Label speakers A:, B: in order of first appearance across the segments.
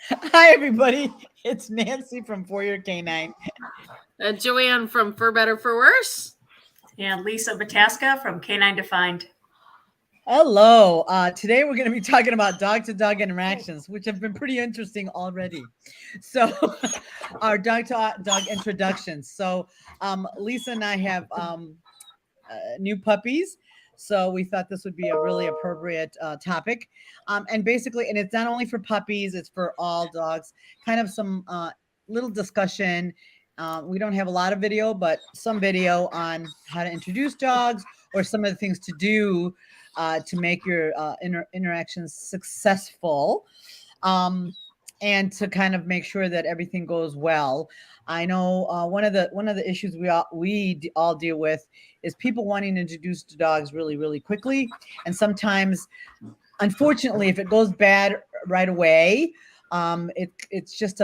A: Hi, everybody. It's Nancy from For Your Canine.
B: Joanne from For Better For Worse.
C: And Lisa Bataska from Canine Defined.
A: Hello. Today we're going to be talking about dog-to-dog interactions, which have been pretty interesting already. So, our dog-to-dog introductions. So, Lisa and I have new puppies. So we thought this would be a really appropriate topic. And basically, and it's not only for puppies, it's for all dogs. Kind of some little discussion. We don't have a lot of video, but some video on how to introduce dogs or some of the things to do to make your interactions successful. And to kind of make sure that everything goes well. I know one of the issues we all deal with is people wanting to introduce to dogs really quickly, and sometimes, unfortunately, if it goes bad right away, it's just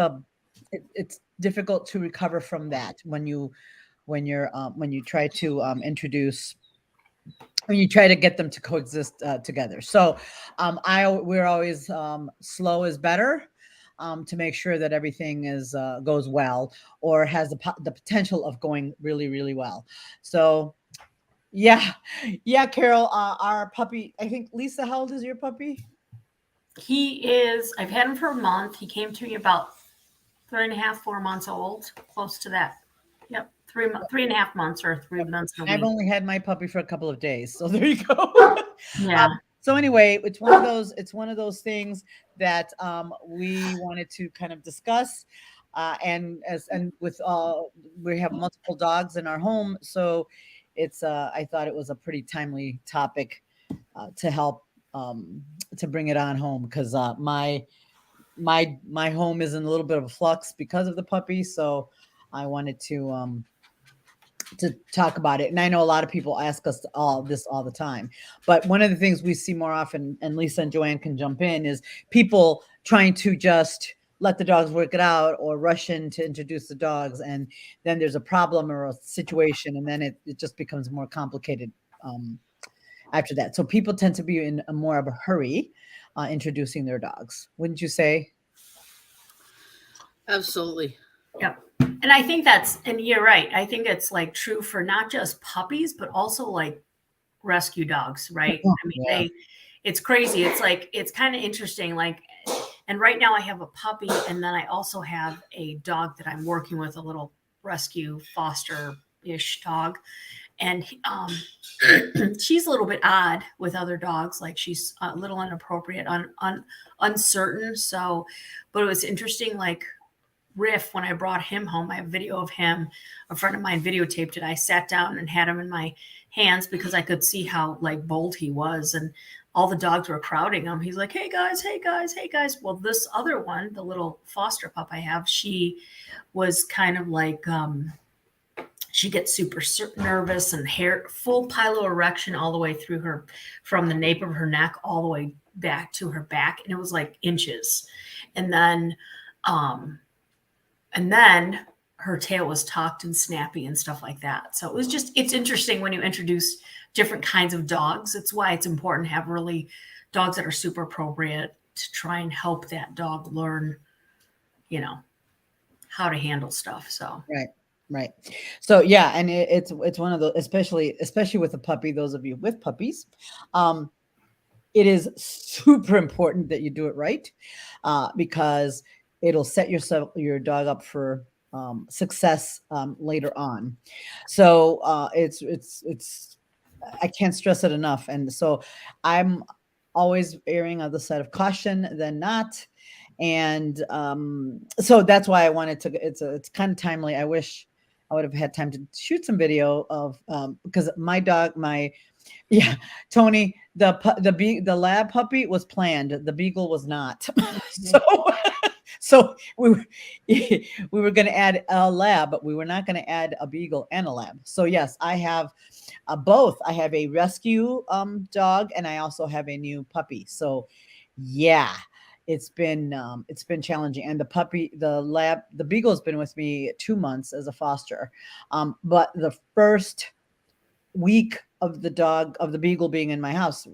A: it's difficult to recover from that when you try to introduce when you try to get them to coexist together. So we're always slow is better. To make sure that everything is goes well or has the potential of going really well. So yeah, Carol, our puppy. I think Lisa, how old is your puppy?
C: I've had him for a month. He came to me about 3.5, 4 months old, close to that. Yep, 3.5 months or 3 months and a week.
A: I've only had my puppy for a couple of days, so there you go.
C: Yeah.
A: So anyway, it's one of those things that we wanted to kind of discuss, and with we have multiple dogs in our home, so it's I thought it was a pretty timely topic to help to bring it on home because my home is in a little bit of a flux because of the puppy, so I wanted to talk about it. And I know a lot of people ask us all this all the time, but one of the things we see more often, and Lisa and Joanne can jump in, is people trying to just let the dogs work it out or rush in to introduce the dogs, and then there's a problem or a situation, and then it just becomes more complicated after that. So people tend to be in a more of a hurry introducing their dogs, wouldn't you say?
B: Absolutely.
C: Yep. And I think and you're right. I think it's like true for not just puppies, but also like rescue dogs, right? I mean,
A: Yeah.
C: it's crazy. It's like, it's kind of interesting. Like, and right now I have a puppy, and then I also have a dog that I'm working with, a little rescue foster-ish dog. And she's a little bit odd with other dogs. Like she's a little inappropriate, uncertain. So, but it was interesting, like, Riff, when I brought him home, I have video of him. A friend of mine videotaped it. I sat down and had him in my hands because I could see how like bold he was, and all the dogs were crowding him. He's like, "Hey guys, hey guys, hey guys." Well, this other one, the little foster pup I have, she was kind of like she gets super nervous and hair full piloerection all the way through her, from the nape of her neck all the way back to her back, and it was like inches. And then her tail was tucked and snappy and stuff like that. So it's interesting when you introduce different kinds of dogs. It's why it's important to have really dogs that are super appropriate to try and help that dog learn, how to handle stuff. So
A: Right. So yeah, and it's one of those, especially with a puppy. Those of you with puppies, it is super important that you do it right, because it'll set your dog up for success later on. So it's I can't stress it enough, and so I'm always erring on the side of caution than not. And so that's why I wanted to. It's kind of timely. I wish I would have had time to shoot some video of because my dog, yeah, Tony, the lab puppy was planned. The beagle was not. So so we were going to add a lab, but we were not going to add a beagle and a lab. So yes, I have both. I have a rescue dog, and I also have a new puppy. So yeah, it's been challenging. And the beagle has been with me 2 months as a foster, but the first week of the beagle being in my house,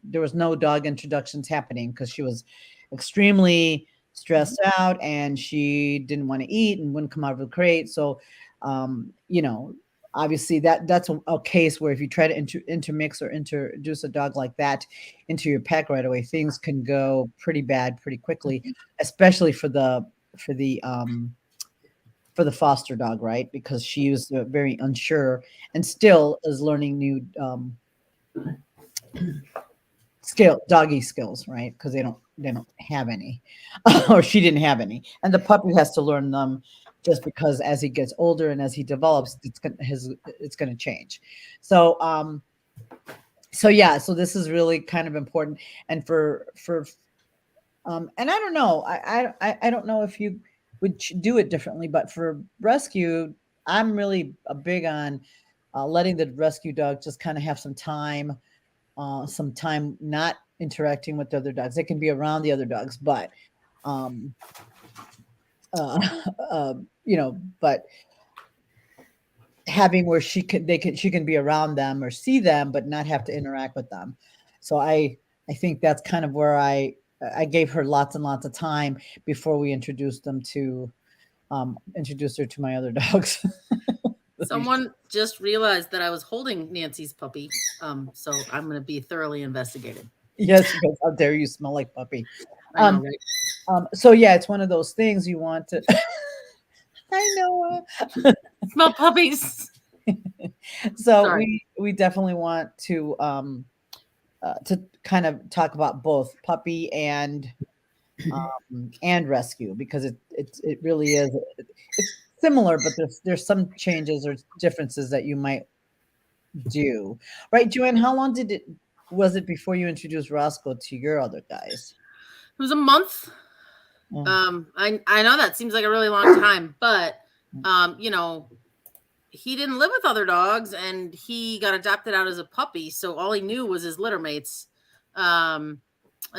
A: there was no dog introductions happening because she was extremely stressed out, and she didn't want to eat and wouldn't come out of the crate. So, you know, obviously that's a case where if you try to intermix or introduce a dog like that into your pack right away, things can go pretty bad pretty quickly, especially for the foster dog, right? Because she was very unsure and still is learning new doggy skills, right? Because they don't have any, or she didn't have any, and the puppy has to learn them. Just because as he gets older and as he develops, it's going to change. So so this is really kind of important, and and I don't know, I don't know if you would do it differently, but for rescue, I'm really big on letting the rescue dog just kind of have some time not interacting with the other dogs. They can be around the other dogs, but you know, but having where she can be around them or see them, but not have to interact with them. So I think that's kind of where I gave her lots and lots of time before we introduced her to my other dogs.
B: Someone just realized that I was holding Nancy's puppy. So I'm going to be thoroughly investigated.
A: Yes, because how dare you smell like puppy.
B: I know, right?
A: So yeah, it's one of those things you want to. I know.
B: Smell puppies.
A: So
B: Sorry.
A: we definitely want to kind of talk about both puppy and rescue, because it really is, it's similar, but there's some changes or differences that you might do, right? Joanne, how long was it before you introduced Roscoe to your other guys?
B: It was a month.
A: Oh.
B: I know that seems like a really long time, but you know, he didn't live with other dogs and he got adopted out as a puppy, so all he knew was his litter mates. And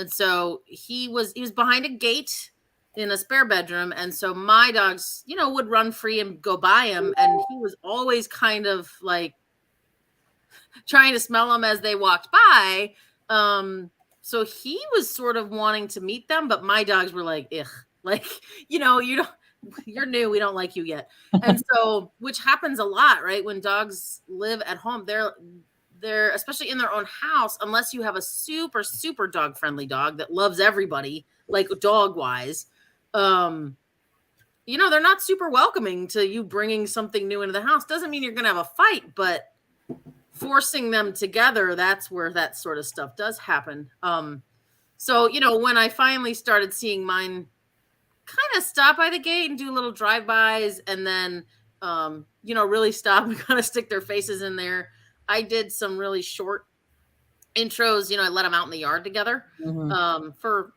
B: so he was behind a gate in a spare bedroom, and so my dogs, you know, would run free and go by him, and he was always kind of like trying to smell them as they walked by. So he was sort of wanting to meet them, but my dogs were like, ugh, like, you know, you're new, we don't like you yet. And so, which happens a lot, right? When dogs live at home, they're especially in their own house, unless you have a super, super dog friendly dog that loves everybody, like dog wise, you know, they're not super welcoming to you bringing something new into the house. Doesn't mean you're going to have a fight, but forcing them together, that's where that sort of stuff does happen. So, you know, when I finally started seeing mine kind of stop by the gate and do little drive-bys, and then, you know, really stop and kind of stick their faces in there, I did some really short intros. You know, I let them out in the yard together for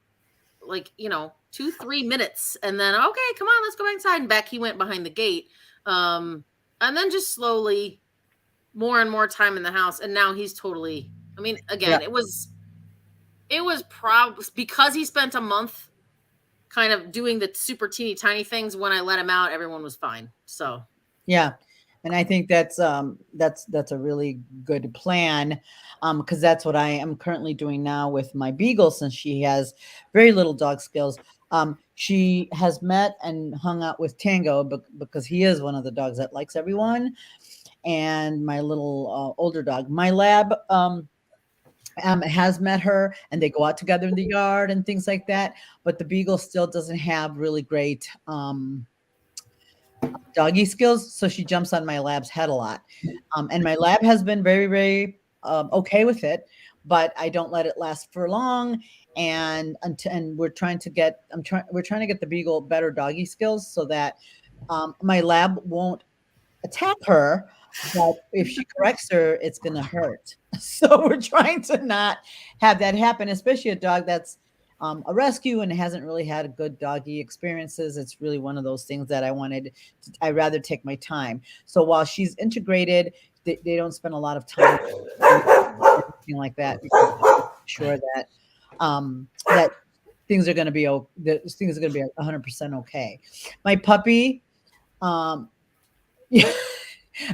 B: like, you know, 2-3 minutes, and then, okay, come on, let's go back inside. And back he went behind the gate. And then just slowly more and more time in the house. And now he's totally, I mean, again, it was probably because he spent a month kind of doing the super teeny tiny things. When I let him out, everyone was fine. So,
A: yeah. And I think that's a really good plan, because that's what I am currently doing now with my Beagle, since she has very little dog skills. She has met and hung out with Tango because he is one of the dogs that likes everyone. And my little older dog, my lab, has met her, and they go out together in the yard and things like that. But the Beagle still doesn't have really great doggy skills, so she jumps on my lab's head a lot. And my lab has been very, very okay with it, but I don't let it last for long. And we're trying to get the Beagle better doggy skills so that my lab won't attack her, but if she corrects her, it's going to hurt. So we're trying to not have that happen, especially a dog that's a rescue and hasn't really had a good doggy experiences. It's really one of those things that I'd rather take my time. So while she's integrated, they don't spend a lot of time anything like that, because sure that that things are going to be 100% okay. My puppy,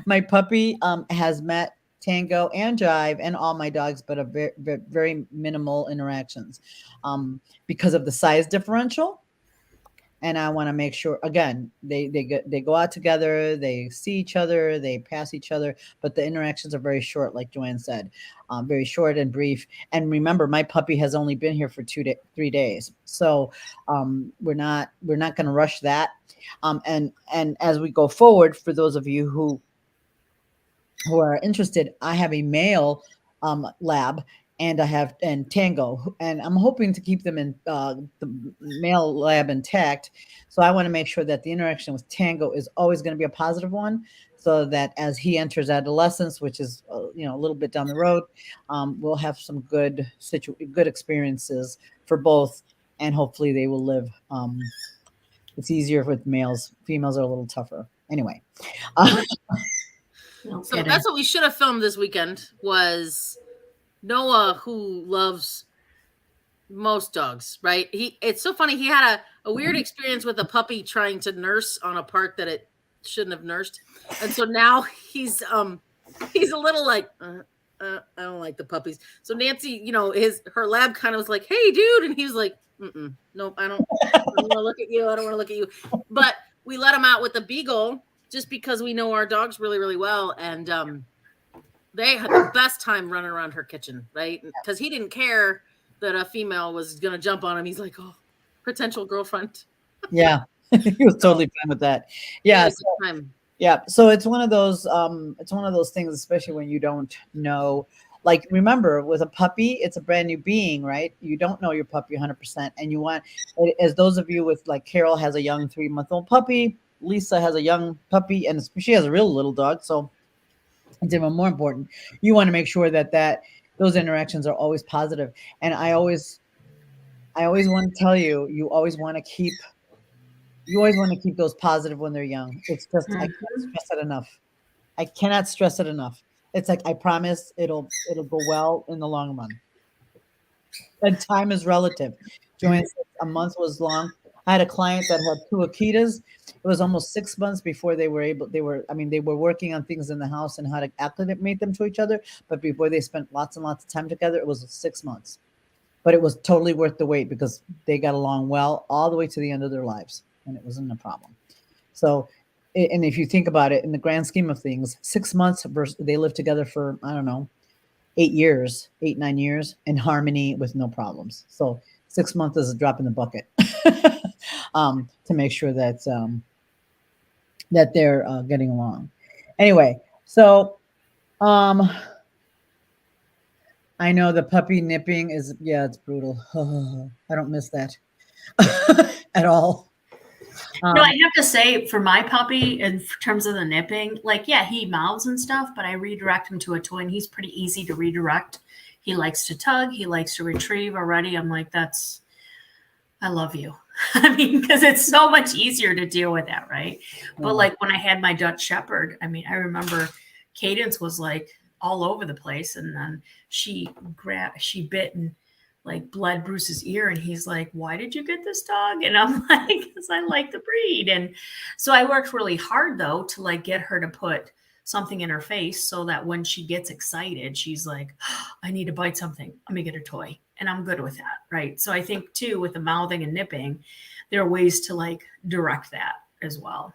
A: my puppy has met Tango and Jive and all my dogs, but a very, very minimal interactions because of the size differential. And I want to make sure again they go out together, they see each other, they pass each other, but the interactions are very short, like Joanne said, very short and brief. And remember, my puppy has only been here for 3 days, so we're not going to rush that. And as we go forward, for those of you who are interested, I have a male lab, and I have Tango, and I'm hoping to keep them in the male lab intact. So I want to make sure that the interaction with Tango is always going to be a positive one, so that as he enters adolescence, which is a little bit down the road, we'll have some good experiences for both, and hopefully they will live. It's easier with males; females are a little tougher. Anyway.
B: So that's what we should have filmed this weekend, was Noah, who loves most dogs, right? It's so funny. He had a weird experience with a puppy trying to nurse on a part that it shouldn't have nursed. And so now he's a little like, I don't like the puppies. So Nancy, her lab kind of was like, hey dude. And he was like, nope, I don't want to look at you. I don't want to look at you. But we let him out with the beagle just because we know our dogs really, really well. And they had the best time running around her kitchen, right? Because he didn't care that a female was going to jump on him. He's like, oh, potential girlfriend.
A: Yeah, he was totally fine with that. Yeah. So it's one of those things, especially when you don't know. Like, remember, with a puppy, it's a brand new being, right? You don't know your puppy 100%. And you want, as those of you with, like, Carol has a young 3-month-old puppy, Lisa has a young puppy, and she has a real little dog. So it's even more important. You want to make sure that those interactions are always positive. And I always want to tell you, you always want to keep those positive when they're young. It's just, I can't stress it enough. I cannot stress it enough. It's like, I promise it'll go well in the long run. And time is relative. Joanne said a month was long. I had a client that had 2 Akitas. It was almost 6 months before they were working on things in the house and how to acclimate them to each other. But before they spent lots and lots of time together, it was 6 months. But it was totally worth the wait because they got along well all the way to the end of their lives, and it wasn't a problem. So, and if you think about it in the grand scheme of things, 6 months versus they lived together for, I don't know, 8 years, 9 years in harmony with no problems. So 6 months is a drop in the bucket to make sure that that they're getting along. Anyway, so I know the puppy nipping is, it's brutal. I don't miss that at all.
C: No, I have to say, for my puppy, in terms of the nipping, like, yeah, he mouths and stuff, but I redirect him to a toy, and he's pretty easy to redirect. He likes to tug. He likes to retrieve already. I'm like, I love you. I mean, because it's so much easier to deal with that, right? But like when I had my Dutch Shepherd, I mean, I remember Cadence was like all over the place, and then she bit and like bled Bruce's ear, and he's like, why did you get this dog? And I'm like, because I like the breed. And so I worked really hard though to like get her to put something in her face so that when she gets excited, she's like, I need to bite something. Let me get a toy. And I'm good with that, right? So I think too, with the mouthing and nipping, there are ways to like direct that as well.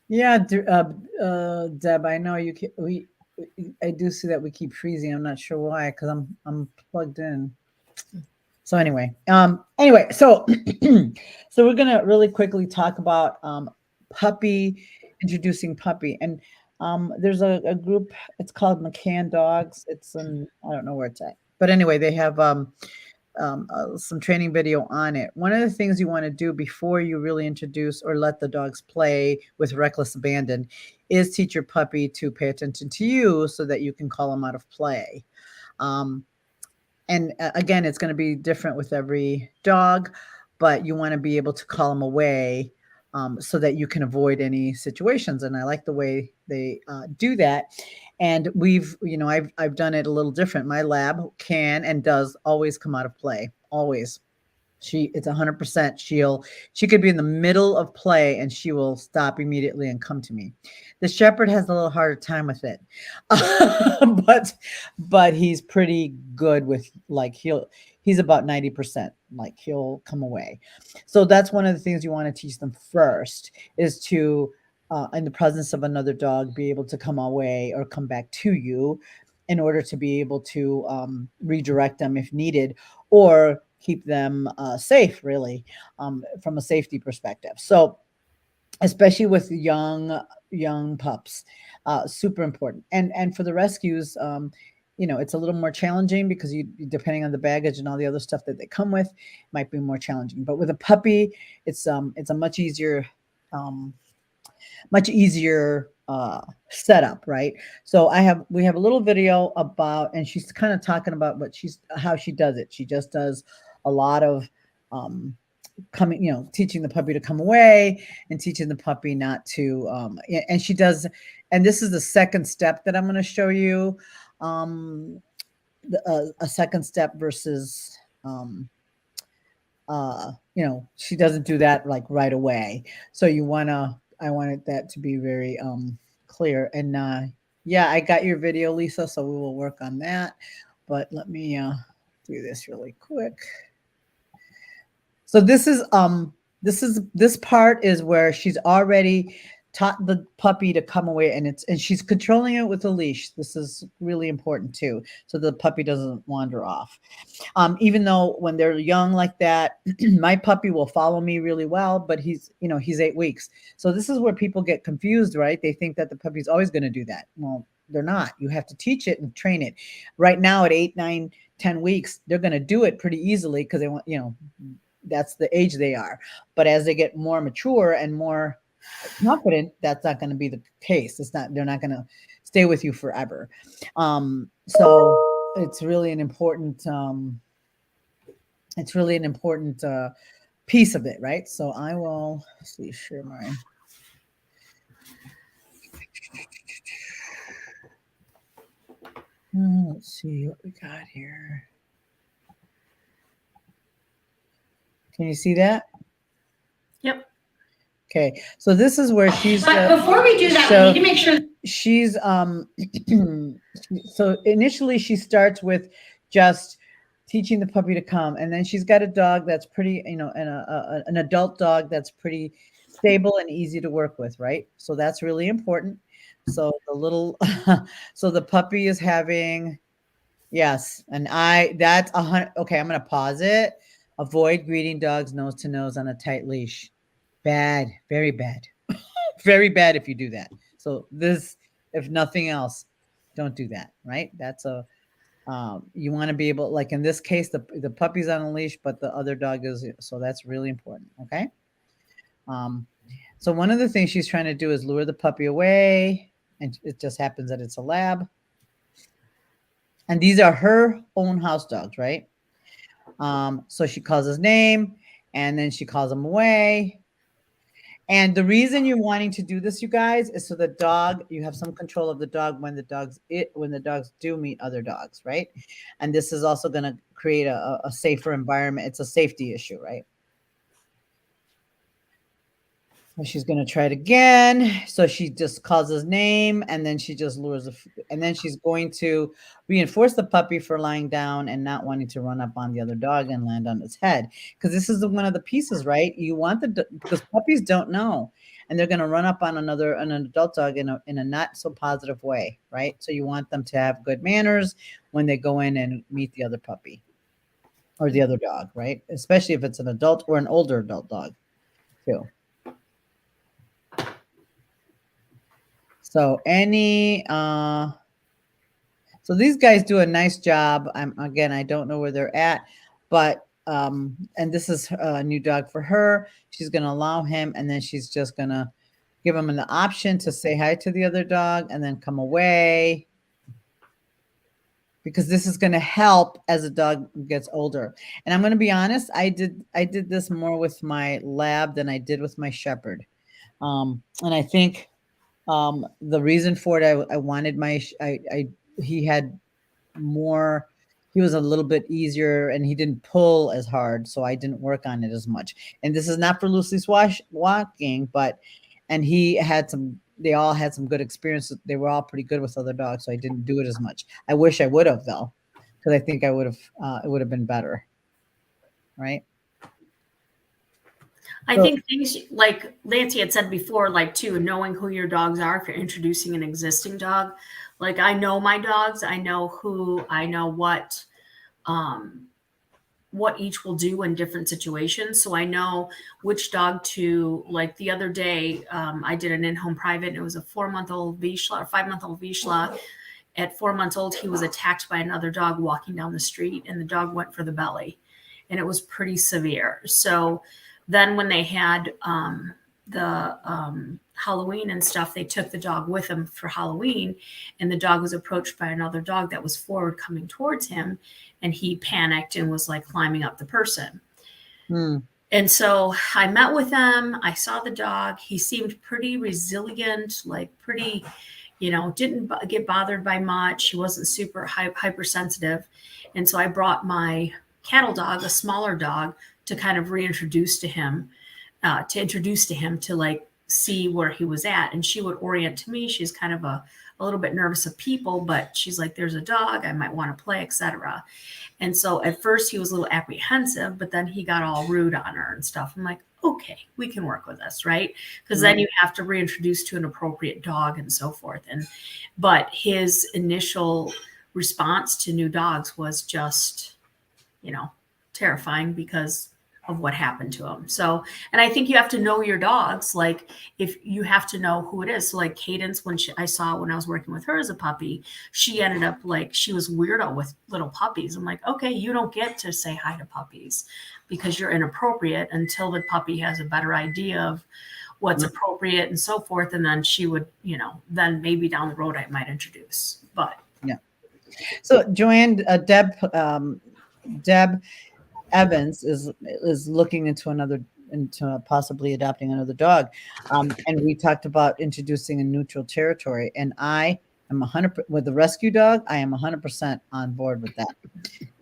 A: Yeah, Deb, I know I do see that we keep freezing. I'm not sure why, because I'm plugged in. So anyway, so so we're gonna really quickly talk about introducing puppy, and there's a group. It's called McCann Dogs. It's in, I don't know where it's at, but anyway, they have some training video on it. One of the things you want to do before you really introduce or let the dogs play with reckless abandon is teach your puppy to pay attention to you so that you can call them out of play. And again, it's going to be different with every dog, but you want to be able to call them away so that you can avoid any situations. And I like the way they do that. And I've done it a little different. My lab can and does always come out of play, always. It's 100%. She could be in the middle of play and she will stop immediately and come to me. The shepherd has a little harder time with it. But he's pretty good with, like, he's about 90%, like he'll come away. So that's one of the things you want to teach them first, is to in the presence of another dog, be able to come away or come back to you, in order to be able to redirect them if needed, or keep them safe, really, from a safety perspective. So especially with young pups, super important. And for the rescues, it's a little more challenging, because you, depending on the baggage and all the other stuff that they come with, might be more challenging. But with a puppy, it's a much easier setup, right? So we have a little video about, and she's kind of talking about how she does it. She just does a lot of teaching the puppy to come away, and teaching the puppy not to, and she does, and this is the second step that I'm going to show you, a second step versus, she doesn't do that like right away. So I wanted that to be very clear. And yeah, I got your video, Lisa, so we will work on that. But let me do this really quick. So this part is where she's already taught the puppy to come away, and she's controlling it with a leash. This is really important too, so the puppy doesn't wander off. Even though when they're young like that, my puppy will follow me really well, but he's 8 weeks. So this is where people get confused, right? They think that the puppy's always going to do that. Well, they're not. You have to teach it and train it. Right now at 8, 9, 10 weeks, they're going to do it pretty easily, because they want, that's the age they are. But as they get more mature and more confident, that's not going to be the case. They're not going to stay with you forever. So it's really an important piece of it, right? So I will share my. Let's see what we got here. Can you see that?
C: Yep.
A: Okay, so this is where she's.
D: But before we do that, we need to make sure
A: she's. So initially, she starts with just teaching the puppy to come, and then she's got a dog that's pretty, and an adult dog that's pretty stable and easy to work with, right? So that's really important. So so the puppy is having, yes, that's 100. Okay, I'm gonna pause it. Avoid greeting dogs nose to nose on a tight leash. Bad, very bad, very bad if you do that. So if nothing else, don't do that, right? That's you want to be able, like in this case, the puppy's on a leash, but the other dog is, so that's really important, okay? So one of the things she's trying to do is lure the puppy away, and it just happens that it's a lab. And these are her own house dogs, right? So she calls his name, and then she calls him away. And the reason you're wanting to do this, you guys, is so you have some control of the dog when the dogs do meet other dogs, right? And this is also going to create a safer environment. It's a safety issue, right? So she's going to try it again. So she just calls his name, and then she just lures and then she's going to reinforce the puppy for lying down and not wanting to run up on the other dog and land on its head. Because this is one of the pieces, right? You want because puppies don't know, and they're going to run up on an adult dog in a not so positive way, right? So you want them to have good manners when they go in and meet the other puppy or the other dog, right? Especially if it's an adult or an older adult dog too. So so these guys do a nice job. I don't know where they're at, but and this is a new dog for her. She's going to allow him, and then she's just going to give him an option to say hi to the other dog and then come away, because this is going to help as the dog gets older. And I'm going to be honest, I did this more with my lab than I did with my shepherd. And I think the reason for it, I wanted he had more he was a little bit easier and he didn't pull as hard, so I didn't work on it as much. And this is not for loosely walking, but and he had some. They all had some good experiences. They were all pretty good with other dogs, so I didn't do it as much. I wish I would have though, because I think I would have. It would have been better, right?
C: I think things like Nancy had said before, like too, knowing who your dogs are if you're introducing an existing dog. Like I know my dogs, I know what each will do in different situations. So I know which dog to, like the other day, I did an in-home private and it was a 4-month-old Vizsla or 5-month-old Vizsla. At 4 months old, he was attacked by another dog walking down the street and the dog went for the belly and it was pretty severe. So then when they had the Halloween and stuff, they took the dog with them for Halloween and the dog was approached by another dog that was forward coming towards him and he panicked and was like climbing up the person. And so I met with them. I saw the dog. He seemed pretty resilient, like pretty, didn't get bothered by much. He wasn't super hypersensitive. And so I brought my cattle dog, a smaller dog, to kind of introduce to him to like see where he was at. And she would orient to me. She's kind of a little bit nervous of people, but she's like, there's a dog, I might want to play, etc. And so at first he was a little apprehensive, but then he got all rude on her and stuff. I'm like, okay, we can work with this, right? Because then you have to reintroduce to an appropriate dog and so forth. But his initial response to new dogs was just, terrifying because of what happened to him. So, and I think you have to know your dogs. Like if you have to know who it is. So like Cadence, when I was working with her as a puppy, she ended up like, she was weirdo with little puppies. I'm like, okay, you don't get to say hi to puppies because you're inappropriate until the puppy has a better idea of what's appropriate and so forth. And then she would, then maybe down the road I might introduce, but.
A: Yeah. So Joanne, Deb Evans is looking into possibly adopting another dog, and we talked about introducing a neutral territory. And I am 100% with the rescue dog. I am 100% on board with that.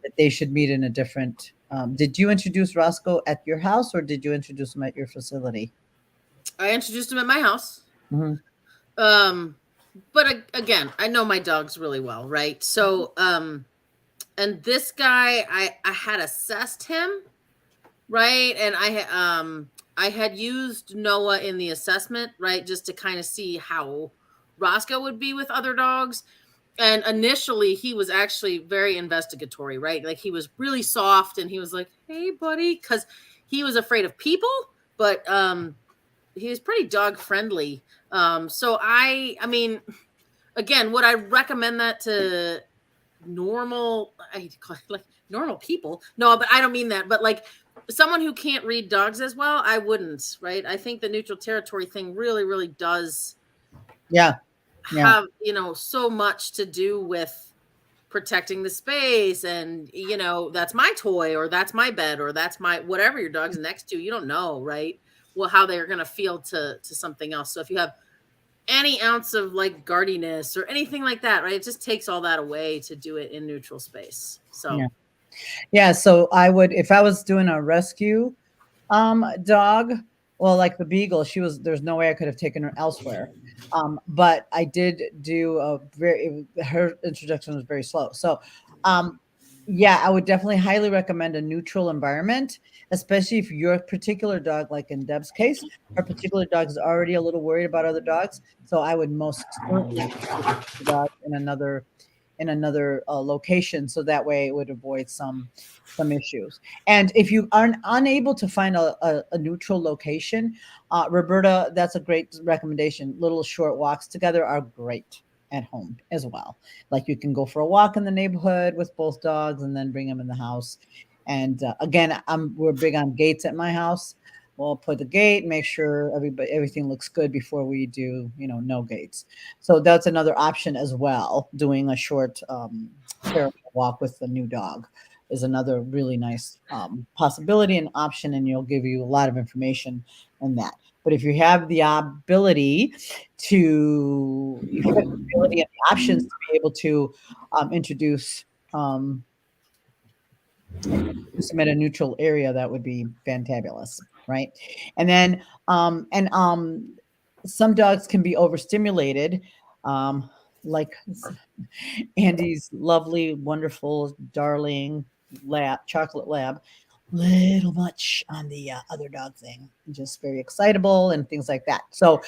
A: That they should meet in a different. Did you introduce Roscoe at your house, or did you introduce him at your facility?
B: I introduced him at my house.
A: Mm-hmm.
B: But again, I know my dogs really well, right? So, and this guy, I had assessed him, right? And I had used Noah in the assessment, right? Just to kind of see how Roscoe would be with other dogs. And initially he was actually very investigatory, right? Like he was really soft and he was like, hey buddy, because he was afraid of people, but he was pretty dog friendly. So I mean, again, would I recommend that to normal people? No, but I don't mean that. But like someone who can't read dogs as well, I wouldn't, right? I think the neutral territory thing really, really does have, so much to do with protecting the space. And, that's my toy or that's my bed or that's my whatever your dog's next to. You don't know, right? Well, how they're going to feel to something else. So if you have any ounce of like guardiness or anything like that, right? It just takes all that away to do it in neutral space. So,
A: yeah. So I would, if I was doing a rescue dog, well, like the Beagle, there's no way I could have taken her elsewhere. But I did do her introduction was very slow. So, I would definitely highly recommend a neutral environment, especially if your particular dog, like in Deb's case, her particular dog is already a little worried about other dogs. So I would most certainly put the dog in another location, so that way it would avoid some issues. And if you are unable to find a neutral location, Roberta, that's a great recommendation. Little short walks together are great at home as well. Like you can go for a walk in the neighborhood with both dogs and then bring them in the house. And again, we're big on gates at my house. We'll put the gate, make sure everything looks good before we do, no gates. So that's another option as well. Doing a short walk with the new dog is another really nice possibility and option, and you'll give you a lot of information on that. But if you have the ability and the options to be able to introduce introduce them at a neutral area, that would be fantabulous, right? And then some dogs can be overstimulated, like Andy's lovely, wonderful, darling lab, chocolate lab, little much on the other dog thing, just very excitable and things like that. So,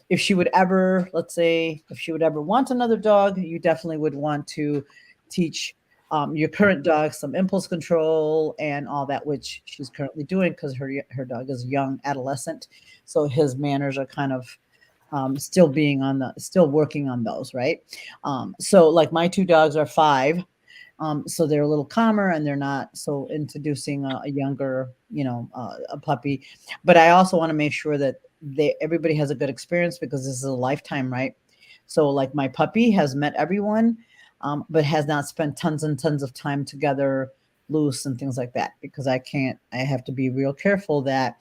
A: if she would ever, let's say, if she would ever want another dog, you definitely would want to teach your current dog some impulse control and all that, which she's currently doing because her dog is young adolescent, so his manners are kind of still working on those, right? So like my two dogs are 5, so they're a little calmer and they're not so introducing a younger, a puppy. But I also want to make sure that everybody has a good experience because this is a lifetime, right? So like my puppy has met everyone, but has not spent tons and tons of time together loose and things like that, because I have to be real careful that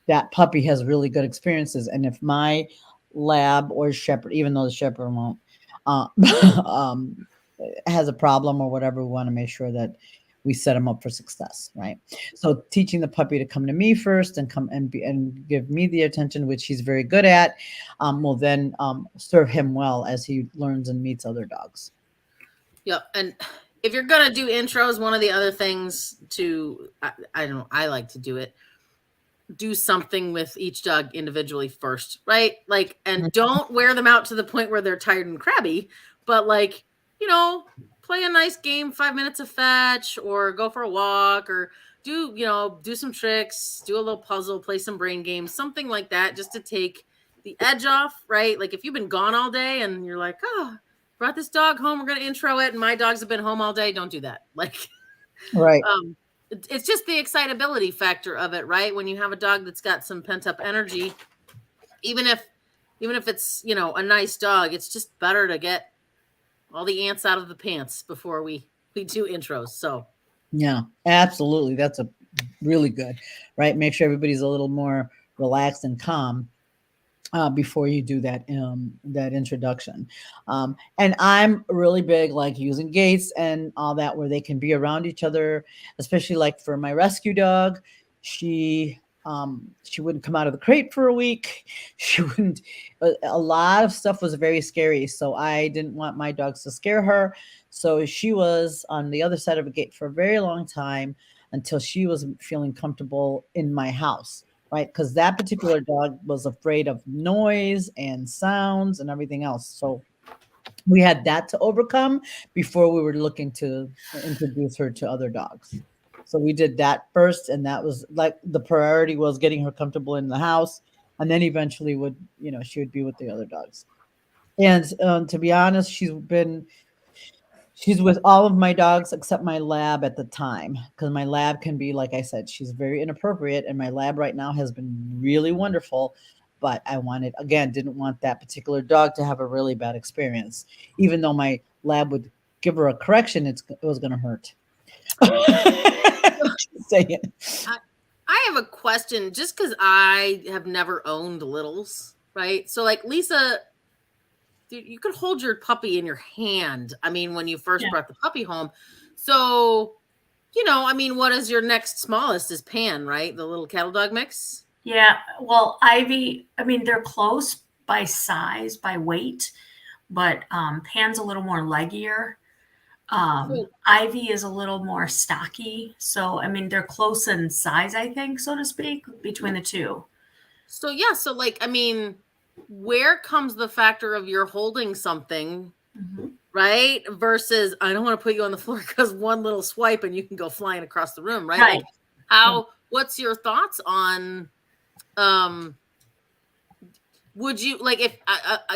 A: that puppy has really good experiences. And if my lab or shepherd, even though the shepherd won't, has a problem or whatever, we want to make sure that we set them up for success, right? So teaching the puppy to come to me first and come and give me the attention, which he's very good at, will then serve him well as he learns and meets other dogs.
B: Yep. And if you're gonna do intros, one of the other things I like to do it. Do something with each dog individually first, right? Like, and don't wear them out to the point where they're tired and crabby, but like, play a nice game, 5 minutes of fetch, or go for a walk, or do some tricks, do a little puzzle, play some brain games, something like that, just to take the edge off, right? Like if you've been gone all day and you're like, oh, brought this dog home, we're going to intro it, and my dogs have been home all day. Don't do that. Like,
A: right.
B: It's just the excitability factor of it, right? When you have a dog that's got some pent up energy, even if it's, a nice dog, it's just better to get all the ants out of the pants before we do intros. So
A: yeah, absolutely. That's a really good, right? Make sure everybody's a little more relaxed and calm before you do that introduction. And I'm really big like using gates and all that where they can be around each other, especially like for my rescue dog. She wouldn't come out of the crate for a week. She wouldn't. A lot of stuff was very scary, so I didn't want my dogs to scare her. So she was on the other side of a gate for a very long time until she was feeling comfortable in my house, right? Because that particular dog was afraid of noise and sounds and everything else. So we had that to overcome before we were looking to introduce her to other dogs. So we did that first, and that was like the priority was getting her comfortable in the house, and then eventually she would be with the other dogs. And to be honest, she's with all of my dogs except my lab at the time, because my lab can be, like I said, she's very inappropriate, and my lab right now has been really wonderful. But I didn't want that particular dog to have a really bad experience. Even though my lab would give her a correction, it was going to hurt. Say it.
B: I have a question, just because I have never owned littles, right? So like Lisa, you could hold your puppy in your hand. I mean, when you first brought the puppy home. So, what is your next smallest is Pan, right? The little cattle dog mix.
C: Yeah. Well, Ivy, they're close by size, by weight, but Pan's a little more leggier. Ivy is a little more stocky. So, they're close in size, I think, so to speak, between the two.
B: So, yeah. So, where comes the factor of you're holding something, right? Versus, I don't want to put you on the floor because one little swipe and you can go flying across the room, right? Like what's your thoughts on, would you if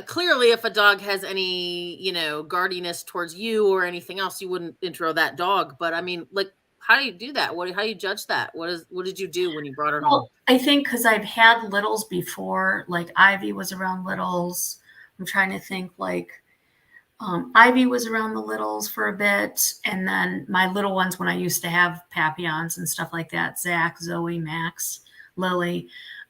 B: clearly if a dog has any guardiness towards you or anything else, you wouldn't intro that dog, but how do you do that? How do you judge that? What did you do when you brought her home?
C: I think because I've had littles before, like Ivy was around littles. I'm trying to think Ivy was around the littles for a bit, and then my little ones when I used to have Papillons and stuff like that, Zach, Zoe, Max, Lily,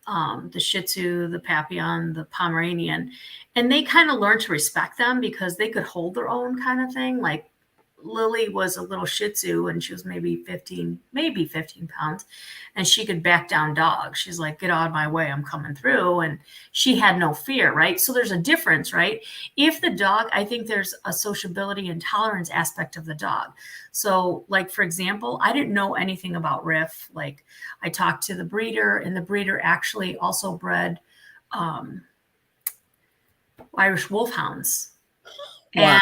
C: the Shih Tzu, the Papillon, the Pomeranian, and they kind of learned to respect them because they could hold their own kind of thing. Like Lily was a little Shih Tzu, and she was maybe 15 pounds, and she could back down dogs. She's like, get out of my way, I'm coming through. And she had no fear, right? So there's a difference, right? If the dog, I think there's a sociability and tolerance aspect of the dog. So like, for example, I didn't know anything about Riff. Like I talked to the breeder, and the breeder actually also bred Irish Wolfhounds.
A: Wow.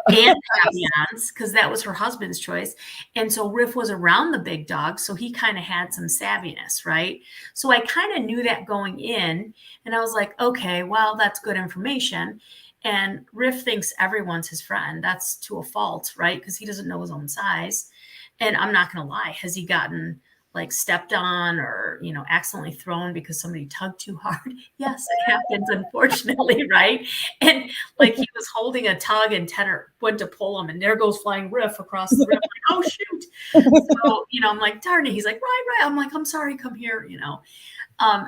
C: And Pavians, because that was her husband's choice. And so Riff was around the big dog, so he kind of had some savviness, right? So I kind of knew that going in, and I was like, okay, well, that's good information. And Riff thinks everyone's his friend. That's to a fault, right? Because he doesn't know his own size. And I'm not going to lie, has he gotten like stepped on or, you know, accidentally thrown because somebody tugged too hard? Yes, it happens, unfortunately, right? And like he was holding a tug and Tenor went to pull him, and there goes flying Riff across the room. Like, oh shoot. So, you know, I'm like, darn it. He's like, right. I'm like, I'm sorry, come here, you know.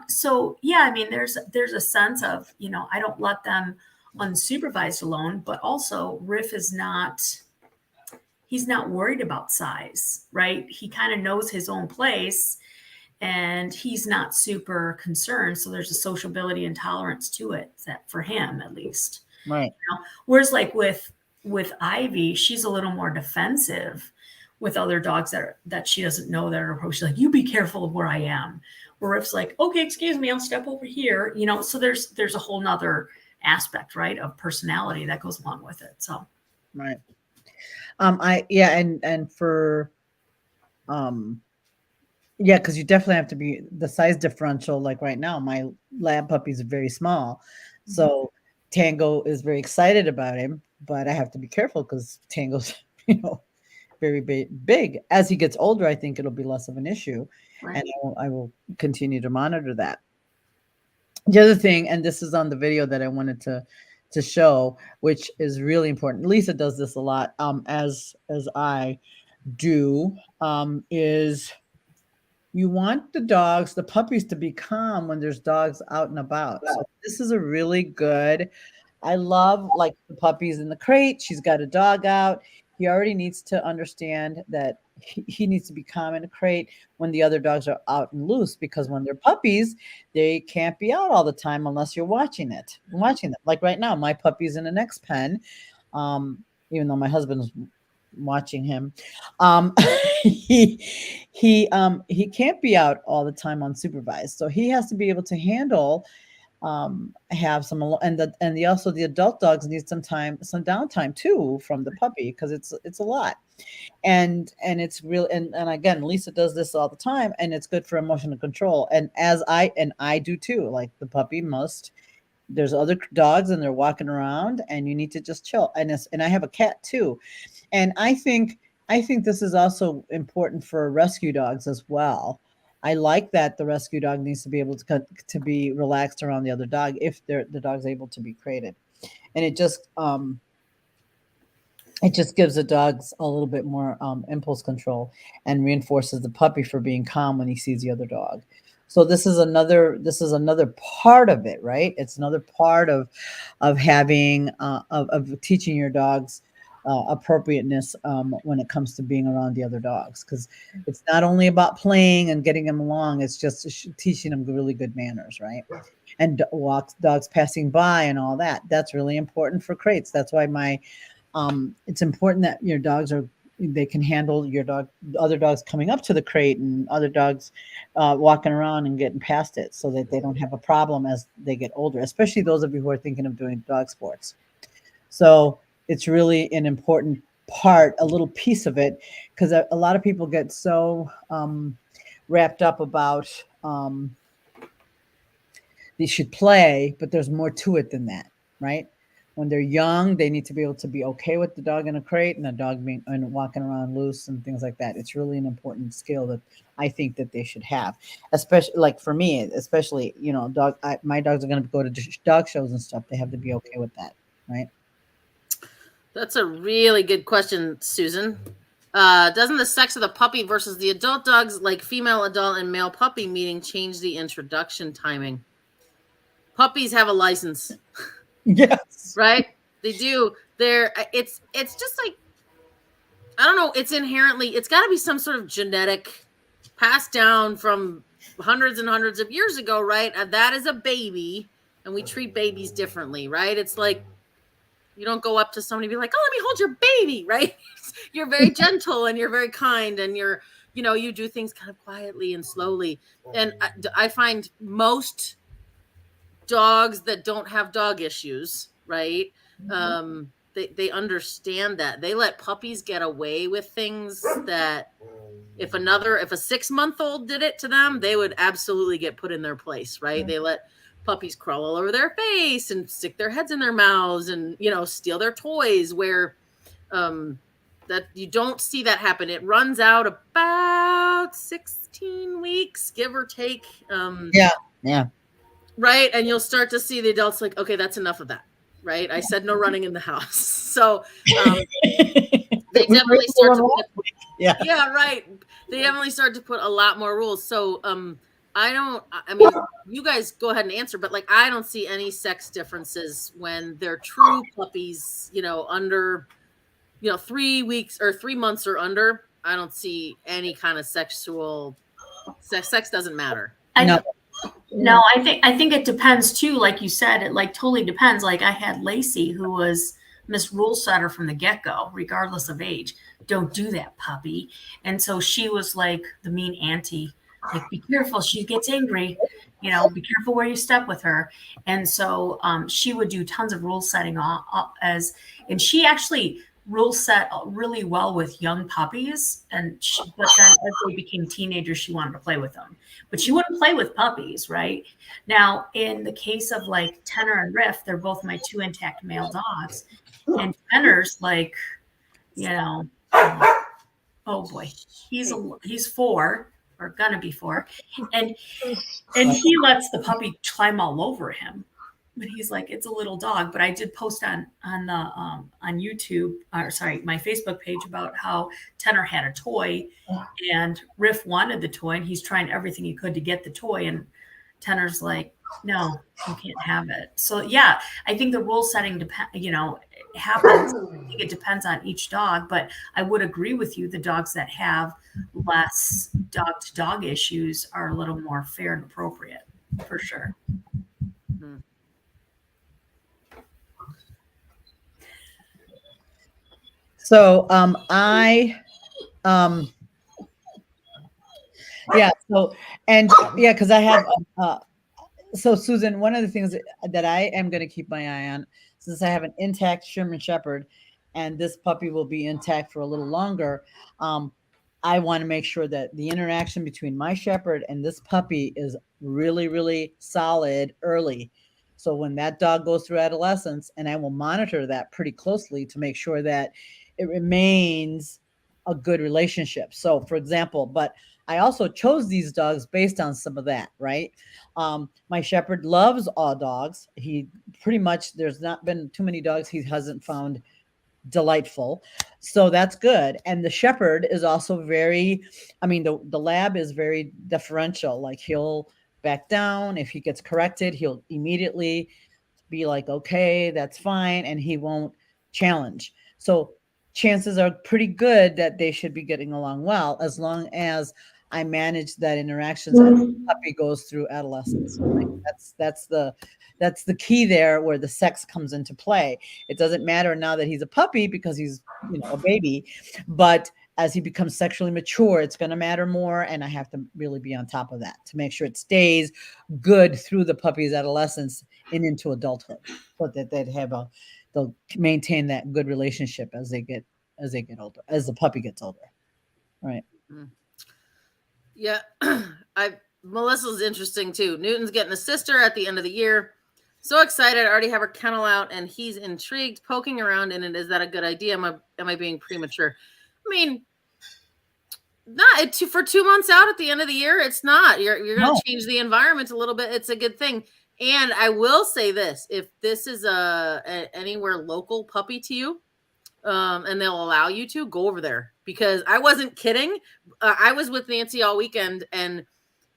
C: So yeah, I mean, there's a sense of, you know, I don't let them unsupervised alone, but also Riff is not, he's not worried about size, right? He kind of knows his own place, and he's not super concerned. So there's a sociability and tolerance to it, that for him at least.
A: Right.
C: You know? Whereas like with Ivy, she's a little more defensive with other dogs that she doesn't know that are approaching. She's like, you be careful of where I am. Where Riff's like, okay, excuse me, I'll step over here. You know, so there's a whole nother aspect, right, of personality that goes along with it. So
A: Right. And for yeah, because you definitely have to be the size differential. Like right now, my lab puppy's very small, so Tango is very excited about him, but I have to be careful because Tango's, you know, very big. As he gets older, I think it'll be less of an issue,
C: right.
A: and I will continue to monitor that. The other thing, and this is on the video that I wanted to show, which is really important. Lisa does this a lot, as I do, is you want the puppies to be calm when there's dogs out and about. So this is a really good, I love like the puppies in the crate. She's got a dog out. He already needs to understand that he needs to be calm in a crate when the other dogs are out and loose, because when they're puppies, they can't be out all the time unless you're watching them. Like right now, my puppy's in the next pen, even though my husband's watching him. He can't be out all the time unsupervised, so he has to be able to handle have some, and also the adult dogs need some downtime too from the puppy, because it's a lot, and it's real, and again, Lisa does this all the time, and it's good for emotional control, and I do too. Like the puppy there's other dogs and they're walking around, and you need to just chill, and I have a cat too, and I think this is also important for rescue dogs as well. I like that the rescue dog needs to be able to be relaxed around the other dog if the dog's able to be crated, and it just gives the dogs a little bit more impulse control and reinforces the puppy for being calm when he sees the other dog. So this is another part of it, right? It's another part of having of teaching your dogs appropriateness when it comes to being around the other dogs, because it's not only about playing and getting them along, it's just teaching them really good manners, right? And dogs passing by and all that. That's really important for crates. That's why it's important that your dogs they can handle other dogs coming up to the crate and other dogs walking around and getting past it, so that they don't have a problem as they get older, especially those of you who are thinking of doing dog sports. So it's really an important part, a little piece of it, because a lot of people get so wrapped up about they should play, but there's more to it than that, right? When they're young, they need to be able to be okay with the dog in a crate and the dog and walking around loose and things like that. It's really an important skill that I think that they should have, especially like for me, especially, you know, my dogs are going to go to dog shows and stuff. They have to be okay with that, right?
B: That's a really good question, Susan. Doesn't the sex of the puppy versus the adult dogs, like female adult and male puppy meeting, change the introduction timing? Puppies have a license.
A: Yes.
B: Right? They do. It's just like I don't know. It's got to be some sort of genetic passed down from hundreds and hundreds of years ago, right? That is a baby, and we treat babies differently, right? It's like you don't go up to somebody and be like, "Oh, let me hold your baby," right? You're very gentle and you're very kind, and you do things kind of quietly and slowly. And I find most dogs that don't have dog issues, right? They understand that. They let puppies get away with things that if a 6-month-old did it to them, they would absolutely get put in their place, right? They let puppies crawl all over their face and stick their heads in their mouths and, steal their toys, where that you don't see that happen. It runs out about 16 weeks, give or take.
A: Yeah.
B: Right. And you'll start to see the adults like, okay, that's enough of that. Right. I said no running in the house. So they definitely start to put, yeah, right. They definitely start to put a lot more rules. So you guys go ahead and answer, but I don't see any sex differences when they're true puppies, under, 3 weeks or 3 months or under. I don't see any kind of sexual sex doesn't matter.
C: No, I think it depends too. Like you said, it totally depends. I had Lacey, who was Miss Rule Setter from the get-go, regardless of age. Don't do that, puppy. And so she was like the mean auntie, be careful, she gets angry, be careful where you step with her. And so she would do tons of rule setting and she actually rule set really well with young puppies. But then as they became teenagers, she wanted to play with them. But she wouldn't play with puppies, right? Now, in the case of Tenor and Riff, they're both my 2 intact male dogs. And Tenor's oh boy, he's 4 or gonna be 4. And he lets the puppy climb all over him. But he's it's a little dog. But I did post on YouTube, my Facebook page about how Tenor had a toy and Riff wanted the toy and he's trying everything he could to get the toy. And Tenor's like, no, you can't have it. So yeah, I think the rule setting happens. I think it depends on each dog, but I would agree with you. The dogs that have less dog to dog issues are a little more fair and appropriate for sure. Mm-hmm.
A: So because I have so Susan, one of the things that I am going to keep my eye on, since I have an intact Sherman Shepherd and this puppy will be intact for a little longer, I want to make sure that the interaction between my Shepherd and this puppy is really, really solid early. So when that dog goes through adolescence, and I will monitor that pretty closely to make sure that it remains a good relationship. So for example, but I also chose these dogs based on some of that, right? My Shepherd loves all dogs. He pretty much, there's not been too many dogs he hasn't found delightful. So that's good. And the Shepherd is also the lab is very deferential. He'll back down. If he gets corrected, he'll immediately be like, okay, that's fine. And he won't challenge. So chances are pretty good that they should be getting along well, as long as I manage that interactions as the puppy goes through adolescence. That's the key there, where the sex comes into play. It doesn't matter now that he's a puppy because he's a baby, but as he becomes sexually mature, it's going to matter more. And I have to really be on top of that to make sure it stays good through the puppy's adolescence and into adulthood, so that they'll maintain that good relationship as they get older, as the puppy gets older. Right.
B: Yeah. Melissa's interesting too. Newton's getting a sister at the end of the year. So excited. I already have her kennel out and he's intrigued, poking around in it. Is that a good idea? Am I being premature? I mean, not for 2 months out at the end of the year. It's not. You're going to change the environment a little bit. It's a good thing. And I will say this: if this is a anywhere local puppy to you, and they'll allow you to, go over there, because I wasn't kidding. I was with Nancy all weekend, and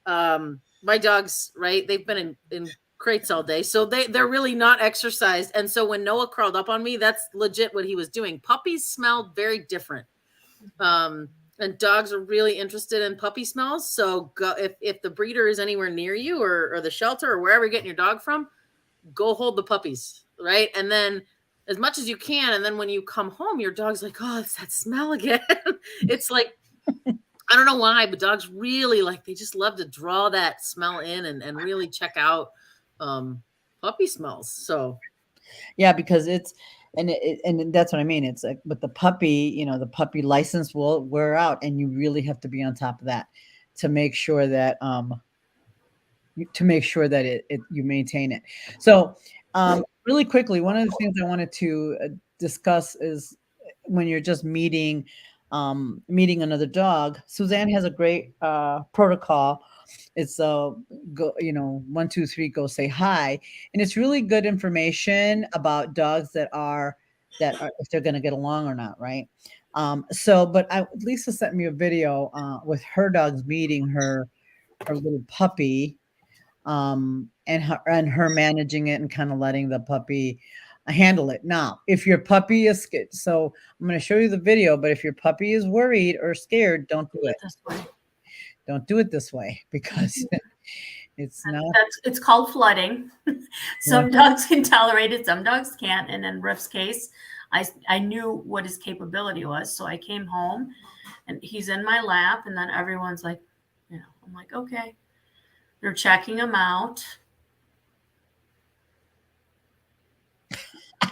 B: my dogs, right? They've been in crates all day, so they're really not exercised. And so when Noah crawled up on me, that's legit what he was doing. Puppies smell very different. And dogs are really interested in puppy smells. So go if the breeder is anywhere near you or the shelter or wherever you're getting your dog from, go hold the puppies, right? And then as much as you can, and then when you come home, your dog's like, oh, it's that smell again. It's like, I don't know why, but dogs really they just love to draw that smell in and really check out puppy smells. So
A: Yeah, because it's and that's what I mean. It's like with the puppy, the puppy license will wear out, and you really have to be on top of that to make sure that it you maintain it. So really quickly, one of the things I wanted to discuss is when you're just meeting another dog. Suzanne has a great protocol. It's go 1 2 3 go say hi, and it's really good information about dogs that are if they're going to get along or not, right? But Lisa sent me a video with her dogs meeting her little puppy, and her managing it and kind of letting the puppy handle it. Now, if your puppy is scared, so I'm going to show you the video, but if your puppy is worried or scared, don't do it.
C: This way.
A: Don't do it this way because it's not.
C: It's called flooding. Some dogs can tolerate it, some dogs can't. And in Riff's case, I knew what his capability was, so I came home, and he's in my lap, and then everyone's like, I'm like, okay. They're checking him out.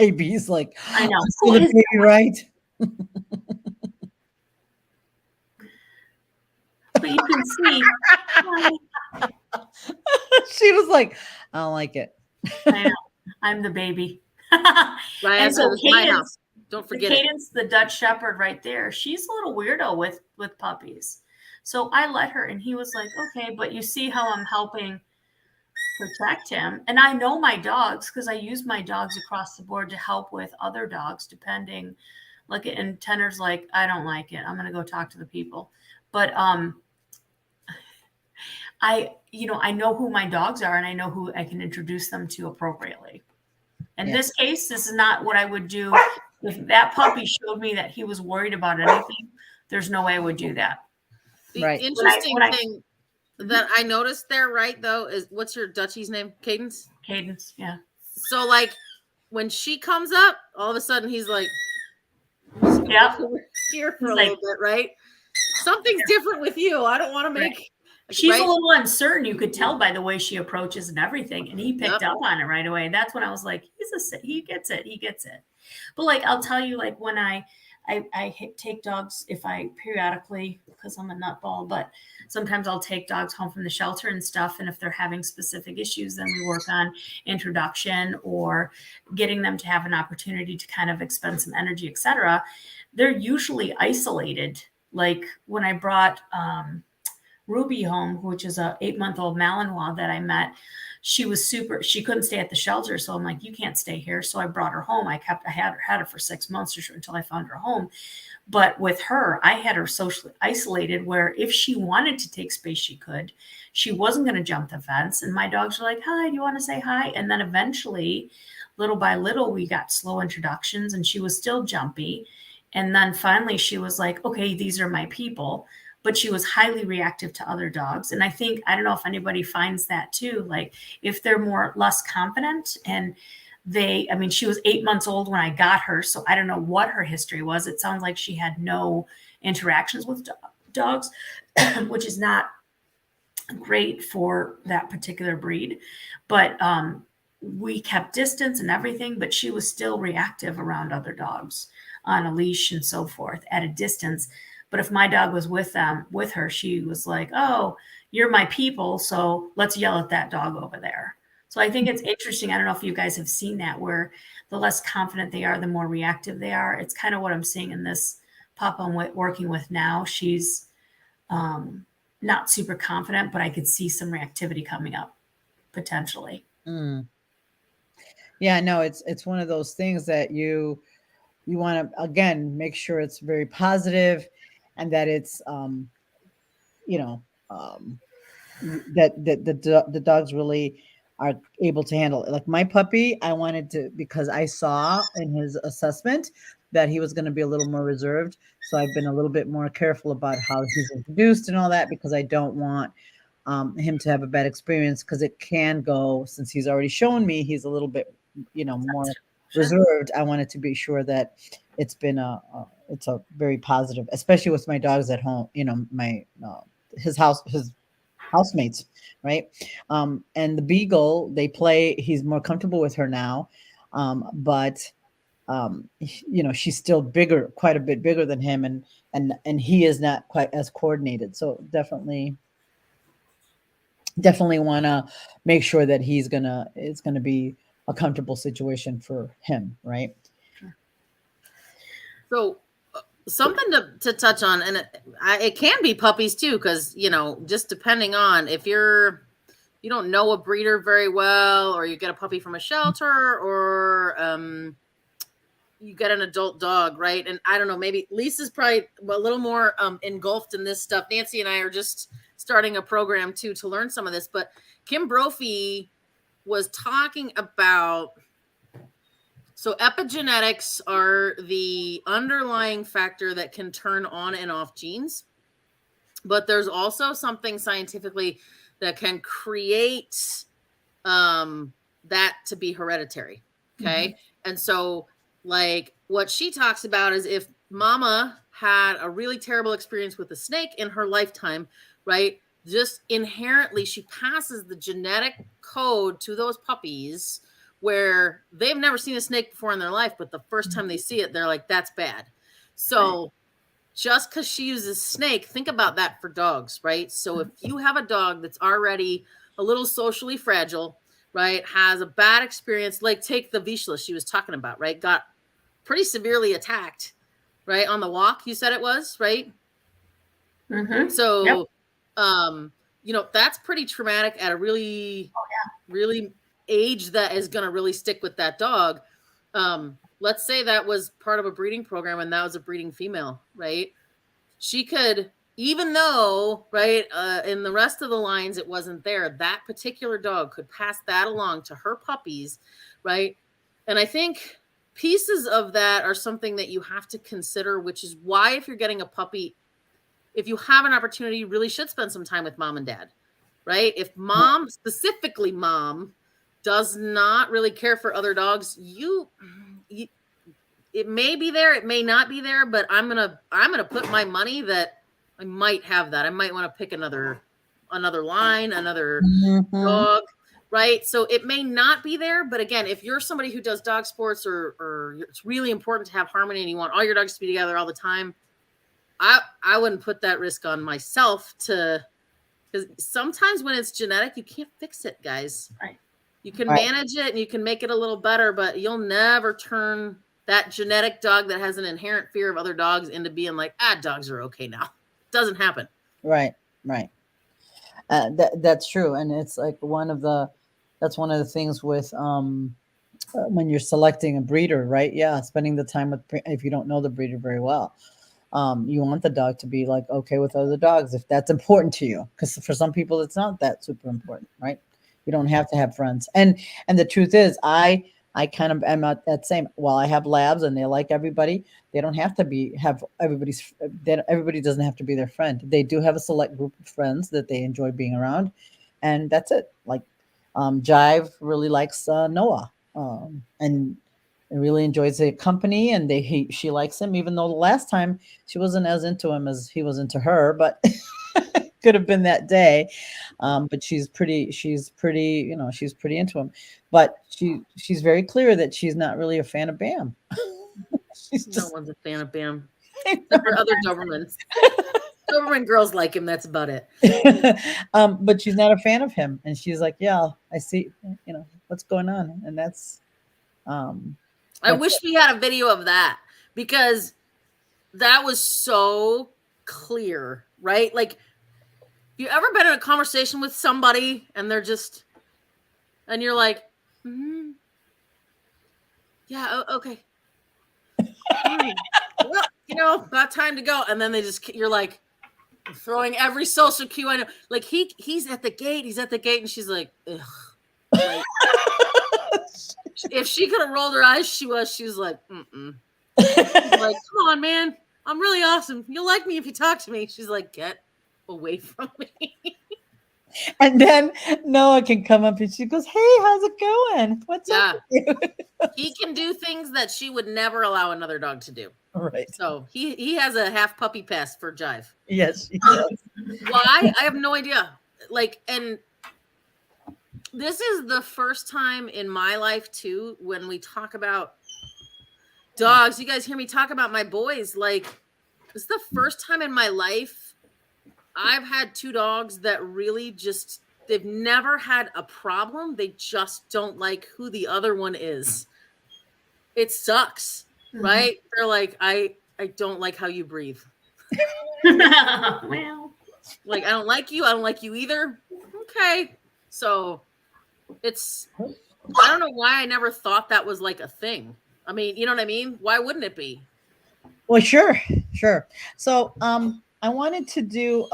A: IB's like,
C: I know.
A: Who is baby, right?
C: But you can see.
A: She was like, I don't like it.
C: I know. I'm the baby.
B: And so my house. Don't forget
C: Cadence, the Dutch Shepherd right there. She's a little weirdo with puppies. So I let her, and he was like, okay, but you see how I'm helping protect him. And I know my dogs because I use my dogs across the board to help with other dogs, depending. And Tenor's like, I don't like it. I'm going to go talk to the people. But I know who my dogs are, and I know who I can introduce them to appropriately. In this case, this is not what I would do. If that puppy showed me that he was worried about anything, there's no way I would do that.
B: The
A: right.
B: interesting thing that I noticed there, right, though, is what's your Dutchie's name? Cadence?
C: Cadence, yeah.
B: So, when she comes up, all of a sudden he's like,
C: yeah,
B: here for a little bit, right? Something's different with you. I don't want to make.
C: She's a little uncertain. You could tell by the way she approaches and everything, and he picked up on it right away. That's when I was like, he gets it. But I'll tell you, when I take dogs, if I periodically, because I'm a nutball, but sometimes I'll take dogs home from the shelter and stuff. And if they're having specific issues, then we work on introduction or getting them to have an opportunity to kind of expend some energy, etc. They're usually isolated. Like when I brought Ruby home, which is a 8-month-old Malinois that I met, she couldn't stay at the shelter. So I'm like, you can't stay here. So I brought her home. I had her for 6 months until I found her home. But with her, I had her socially isolated where if she wanted to take space, she could. She wasn't going to jump the fence. And my dogs were like, hi, do you want to say hi? And then eventually, little by little, we got slow introductions, and she was still jumpy. And then finally she was like, okay, these are my people. But she was highly reactive to other dogs. And I don't know if anybody finds that too. If they're less confident, and she was 8 months old when I got her. So I don't know what her history was. It sounds like she had no interactions with dogs, which is not great for that particular breed. But we kept distance and everything, but she was still reactive around other dogs on a leash and so forth at a distance. But if my dog was with her, she was like, oh, you're my people, so let's yell at that dog over there. So I think it's interesting. I don't know if you guys have seen that, where the less confident they are, the more reactive they are. It's kind of what I'm seeing in this pup I'm working with now. She's not super confident, but I could see some reactivity coming up potentially.
A: Mm. Yeah, no, it's one of those things that you want to, again, make sure it's very positive, and that it's that the dogs really are able to handle it. Like my puppy, I wanted to, because I saw in his assessment that he was going to be a little more reserved. So I've been a little bit more careful about how he's introduced and all that, because I don't want him to have a bad experience, because it can go, since he's already shown me he's a little bit, more reserved. I wanted to be sure that it's been it's a very positive, especially with my dogs at home, my his housemates, right? And the beagle, he's more comfortable with her now, but she's still bigger, quite a bit bigger than him, and he is not quite as coordinated. So definitely want to make sure that it's gonna be a comfortable situation for him, right?
B: So something to touch on, and it can be puppies too, because just depending on if you don't know a breeder very well, or you get a puppy from a shelter, or you get an adult dog, right? And I don't know, maybe Lisa's probably a little more engulfed in this stuff. Nancy and I are just starting a program too to learn some of this, but Kim Brophy was talking about, so epigenetics are the underlying factor that can turn on and off genes, but there's also something scientifically that can create that to be hereditary. Okay. Mm-hmm. And so like what she talks about is if mama had a really terrible experience with a snake in her lifetime, right? Just inherently, she passes the genetic code to those puppies where they've never seen a snake before in their life, but the first time they see it, they're like, that's bad. So just because she uses snake, think about that for dogs, right? So if you have a dog that's already a little socially fragile, right, has a bad experience, like take the Vizsla she was talking about, right, got pretty severely attacked, right, on the walk, you said it was, right? Mm-hmm. So, yep. That's pretty traumatic at a really, really age that is going to really stick with that dog. Let's say that was part of a breeding program and that was a breeding female, right? She could, even though, right, in the rest of the lines, it wasn't there, that particular dog could pass that along to her puppies, right? And I think pieces of that are something that you have to consider, which is why if you're getting a puppy, if you have an opportunity, you really should spend some time with mom and dad, right? If mom, specifically mom, does not really care for other dogs, it may be there, it may not be there, but I'm gonna put my money that I might have that. I might want to pick another line, another dog, right? So it may not be there, but again, if you're somebody who does dog sports or it's really important to have harmony and you want all your dogs to be together all the time, I wouldn't put that risk on myself because sometimes when it's genetic, you can't fix it, guys. Right. You can manage it and you can make it a little better, but you'll never turn that genetic dog that has an inherent fear of other dogs into being like, dogs are okay now. It doesn't happen.
A: Right. That's true. And it's like that's one of the things with when you're selecting a breeder, right? Yeah. Spending the time if you don't know the breeder very well. You want the dog to be like okay with other dogs if that's important to you, because for some people it's not that super important, right? You don't have to have friends, and the truth is I kind of am not that same. While I have labs and they like everybody, they don't have to have everybody doesn't have to be their friend. They do have a select group of friends that they enjoy being around, and that's it. Like Jive really likes Noah, and really enjoys the company, and she likes him, even though the last time she wasn't as into him as he was into her, but could have been that day. But she's pretty into him, but she's very clear that she's not really a fan of Bam.
B: No one's a fan of Bam except for other Dobermans. Doberman girls like him, that's about it.
A: But she's not a fan of him, and she's like, yeah, I see what's going on, and that's
B: I wish we had a video of that, because that was so clear, right? Like, you ever been in a conversation with somebody and and you're like, yeah, okay. Well, got time to go. And then you're like throwing every social cue I know. Like he's at the gate, and she's like, ugh. Like, if she could have rolled her eyes, she was like, He's like, come on, man. I'm really awesome. You'll like me if you talk to me. She's like, get away from me.
A: And then Noah can come up and she goes, hey, how's it going? What's up with you?
B: He can do things that she would never allow another dog to do.
A: Right.
B: So he has a half puppy pass for Jive.
A: Yes, she does.
B: Why? I have no idea. Like, and this is the first time in my life too, when we talk about dogs, you guys hear me talk about my boys. Like, it's the first time in my life I've had two dogs that really just, they've never had a problem. They just don't like who the other one is. It sucks, right? They're like, I don't like how you breathe.
C: Well,
B: Like, I don't like you. I don't like you either. Okay. So it's, I don't know why I never thought that was like a thing. I mean, you know what I mean? Why wouldn't it be?
A: Well, sure. So I wanted to do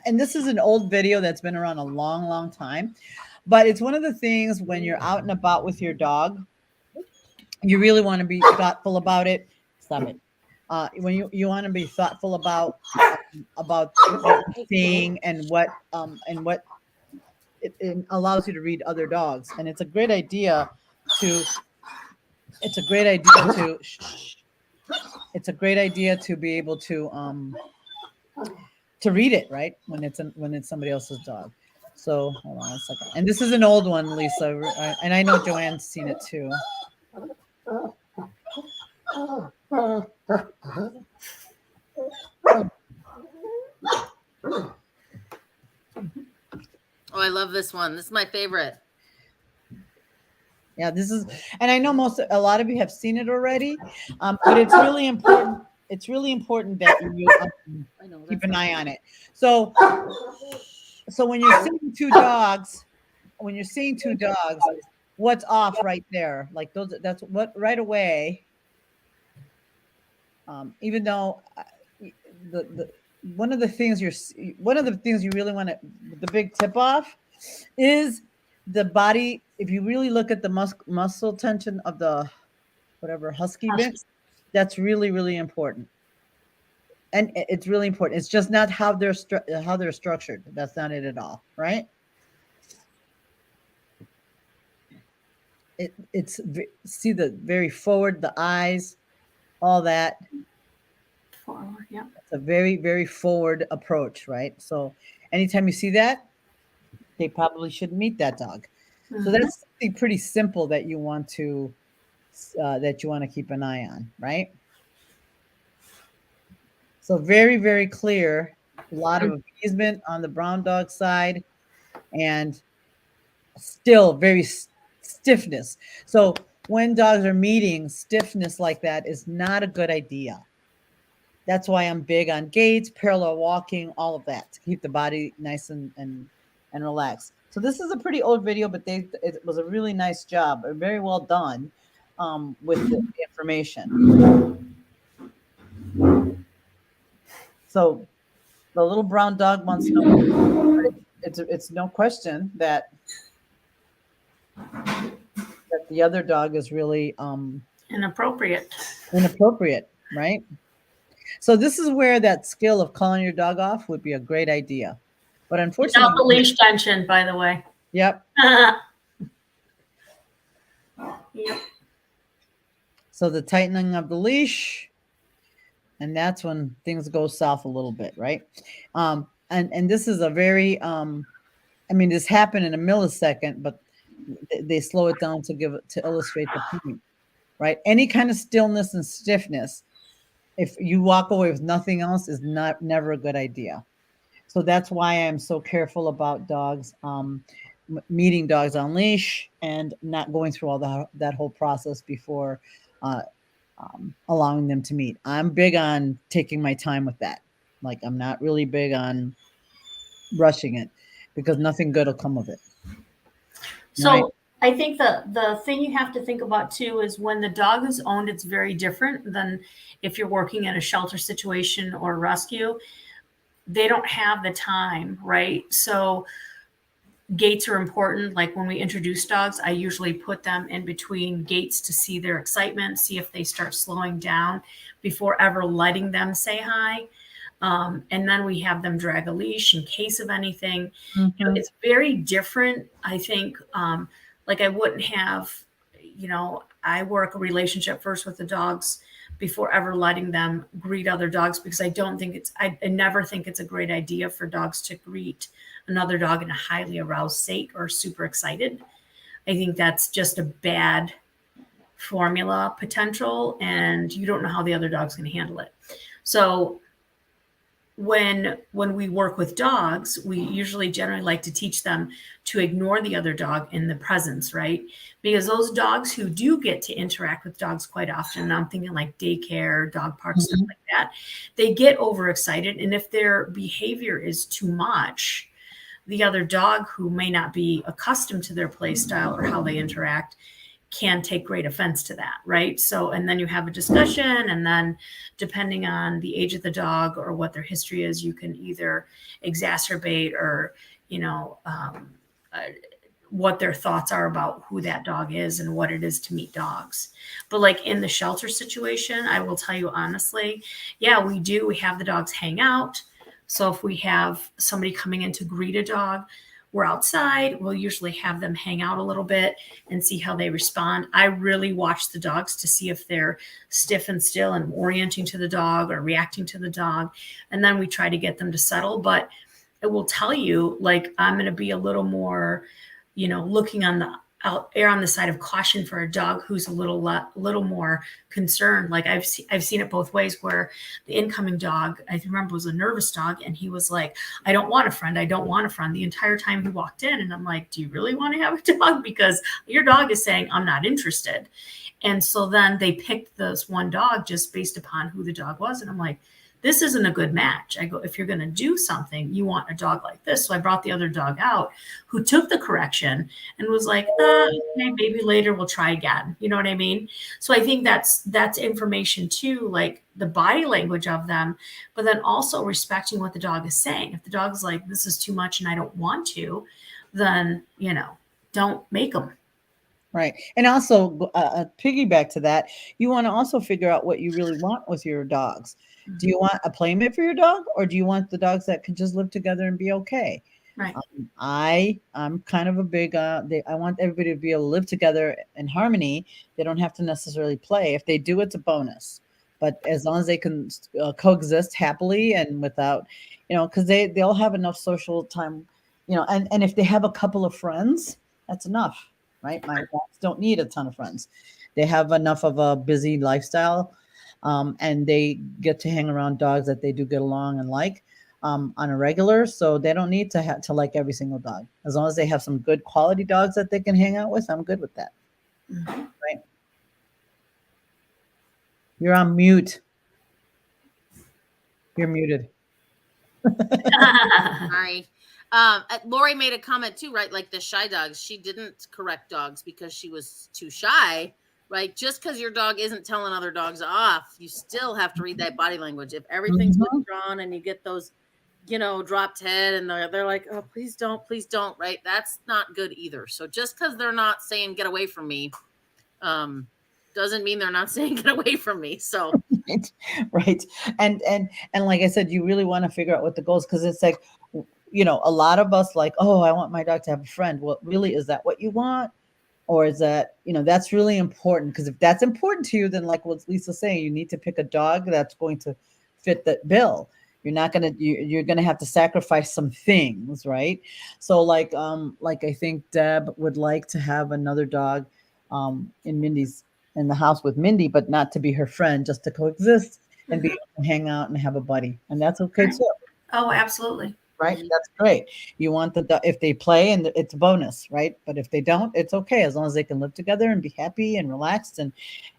A: and this is an old video that's been around a long time, but it's one of the things when you're out and about with your dog, you really want to be thoughtful about it. Stop it. When you want to be thoughtful about what you're seeing and what it allows you to read other dogs, and it's a great idea to be able to read it, right, when it's somebody else's dog. So hold on a second. And this is an old one, Lisa, and I know Joanne's seen it too.
B: Oh, I love this one. This is my favorite.
A: Yeah, this is, and I know a lot of you have seen it already, but it's really important. It's really important that you keep an eye on it. So when you're seeing two dogs, what's off right there? Like those, that's what right away. Even though one of the things you really want to, the big tip off is the body. If you really look at the muscle tension of the whatever husky mix, that's really, really important. And it's really important. It's just not how they're structured. That's not it at all, right? It's see the very forward, the eyes, all that.
C: forward, yeah.
A: It's a very, very forward approach, right? So anytime you see that, they probably shouldn't meet that dog. So that's something pretty simple that you want to keep an eye on, right? So very, very clear. A lot of appeasement on the brown dog side, and still very stiffness. So when dogs are meeting, stiffness like that is not a good idea. That's why I'm big on gaits, parallel walking, all of that to keep the body nice and relaxed. So this is a pretty old video, but it was a really nice job, very well done with the information. So the little brown dog wants to know. It's no question that the other dog is really
C: inappropriate,
A: right? So this is where that skill of calling your dog off would be a great idea. But unfortunately,
C: without the leash tension, by the way.
A: Yep.
C: Yep.
A: So the tightening of the leash, and that's when things go south a little bit, right? And this is a very, I mean, this happened in a millisecond, but they slow it down to illustrate the point, right? Any kind of stillness and stiffness, if you walk away with nothing else, is never a good idea. So that's why I'm so careful about dogs, meeting dogs on leash and not going through all that whole process before allowing them to meet. I'm big on taking my time with that. Like, I'm not really big on rushing it because nothing good will come of it.
C: So
A: Right?
C: I think the thing you have to think about too is when the dog is owned, it's very different than if you're working in a shelter situation or rescue. They don't have the time, right? So gates are important. Like when we introduce dogs, I usually put them in between gates to see their excitement, see if they start slowing down before ever letting them say hi. And then we have them drag a leash in case of anything.
A: Mhm.
C: It's very different. I think, like I wouldn't have, I work a relationship first with the dogs before ever letting them greet other dogs, because I never think it's a great idea for dogs to greet another dog in a highly aroused state or super excited. I think that's just a bad formula potential, and you don't know how the other dog's going to handle it. So when we work with dogs, we usually generally like to teach them to ignore the other dog in the presence, right? Because those dogs who do get to interact with dogs quite often, and I'm thinking like daycare, dog parks, stuff like that, they get overexcited. And if their behavior is too much, the other dog who may not be accustomed to their play style or how they interact can take great offense to that, right? So, and then you have a discussion, and then depending on the age of the dog or what their history is, you can either exacerbate or, what their thoughts are about who that dog is and what it is to meet dogs. But like in the shelter situation, I will tell you honestly, yeah, we have the dogs hang out. So if we have somebody coming in to greet a dog, we're outside, we'll usually have them hang out a little bit and see how they respond. I really watch the dogs to see if they're stiff and still and orienting to the dog or reacting to the dog. And then we try to get them to settle. But it will tell you, like, I'm going to be a little more, looking on the err on the side of caution for a dog who's a little more concerned. Like I've seen it both ways, where the incoming dog, I remember, was a nervous dog, and he was like, I don't want a friend. I don't want a friend, the entire time he walked in. And I'm like, do you really want to have a dog? Because your dog is saying, I'm not interested. And so then they picked this one dog just based upon who the dog was. And I'm like, this isn't a good match. I go, if you're going to do something, you want a dog like this. So I brought the other dog out, who took the correction and was like, okay, maybe later we'll try again. You know what I mean? So I think that's information too, like the body language of them, but then also respecting what the dog is saying. If the dog's like, this is too much and I don't want to, then, don't make them.
A: Right. And also, piggyback to that, you want to also figure out what you really want with your dogs. Do you want a playmate for your dog, or do you want the dogs that can just live together and be okay?
C: Right.
A: I'm kind of a big, I want everybody to be able to live together in harmony. They don't have to necessarily play. If they do, it's a bonus. But as long as they can coexist happily and without, because they'll have enough social time, and if they have a couple of friends, that's enough. Right. My dogs don't need a ton of friends. They have enough of a busy lifestyle, and they get to hang around dogs that they do get along and like on a regular. So they don't need to have to like every single dog. As long as they have some good quality dogs that they can hang out with, I'm good with that.
C: Mm-hmm.
A: Right. You're on mute. You're muted.
B: Hi. Lori made a comment too, right? Like the shy dogs, she didn't correct dogs because she was too shy, right? Just because your dog isn't telling other dogs off, you still have to read that body language. If everything's withdrawn and you get those, dropped head and they're like, oh, please don't, right? That's not good either. So just because they're not saying get away from me, doesn't mean they're not saying get away from me. So
A: right. And like I said, you really want to figure out what the goal is, because it's like, a lot of us like, oh, I want my dog to have a friend. Well, really, is that what you want? Or is that, that's really important? Because if that's important to you, then like what Lisa's saying, you need to pick a dog that's going to fit that bill. You're not going to, you're going to have to sacrifice some things, right? So like I think Deb would like to have another dog in the house with Mindy, but not to be her friend, just to coexist and be able to hang out and have a buddy. And that's okay too.
C: Oh, absolutely.
A: Right. That's great. You want if they play, and it's a bonus, right? But if they don't, it's okay, as long as they can live together and be happy and relaxed and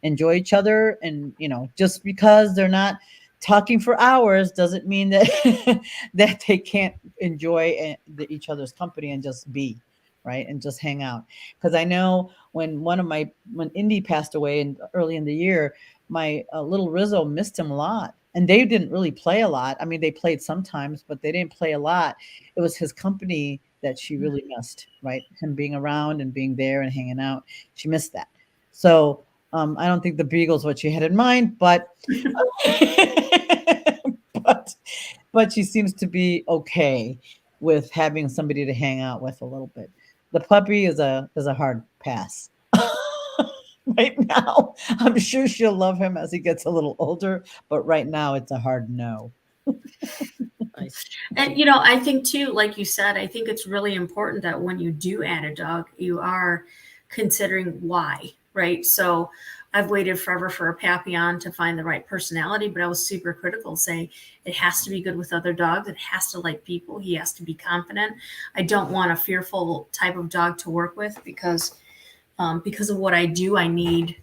A: enjoy each other. And, just because they're not talking for hours doesn't mean that that they can't enjoy each other's company and just be, right, and just hang out. Because I know when Indy passed away early in the year, my little Rizzo missed him a lot. and they didn't really play a lot. I mean, they played sometimes, but they didn't play a lot. It was his company that she really missed, right? Him being around and being there and hanging out. She missed that. So I don't think the Beagle's what she had in mind, but but she seems to be okay with having somebody to hang out with a little bit. The puppy is a hard pass. Right now, I'm sure she'll love him as he gets a little older, but right now it's a hard no.
B: Nice.
C: And you know, I think too, like you said, I think it's really important that when you do add a dog, you are considering why, right? So I've waited forever for a Papillon to find the right personality, but I was super critical saying it has to be good with other dogs. It has to like people. He has to be confident. I don't want a fearful type of dog to work with because of what I do. I need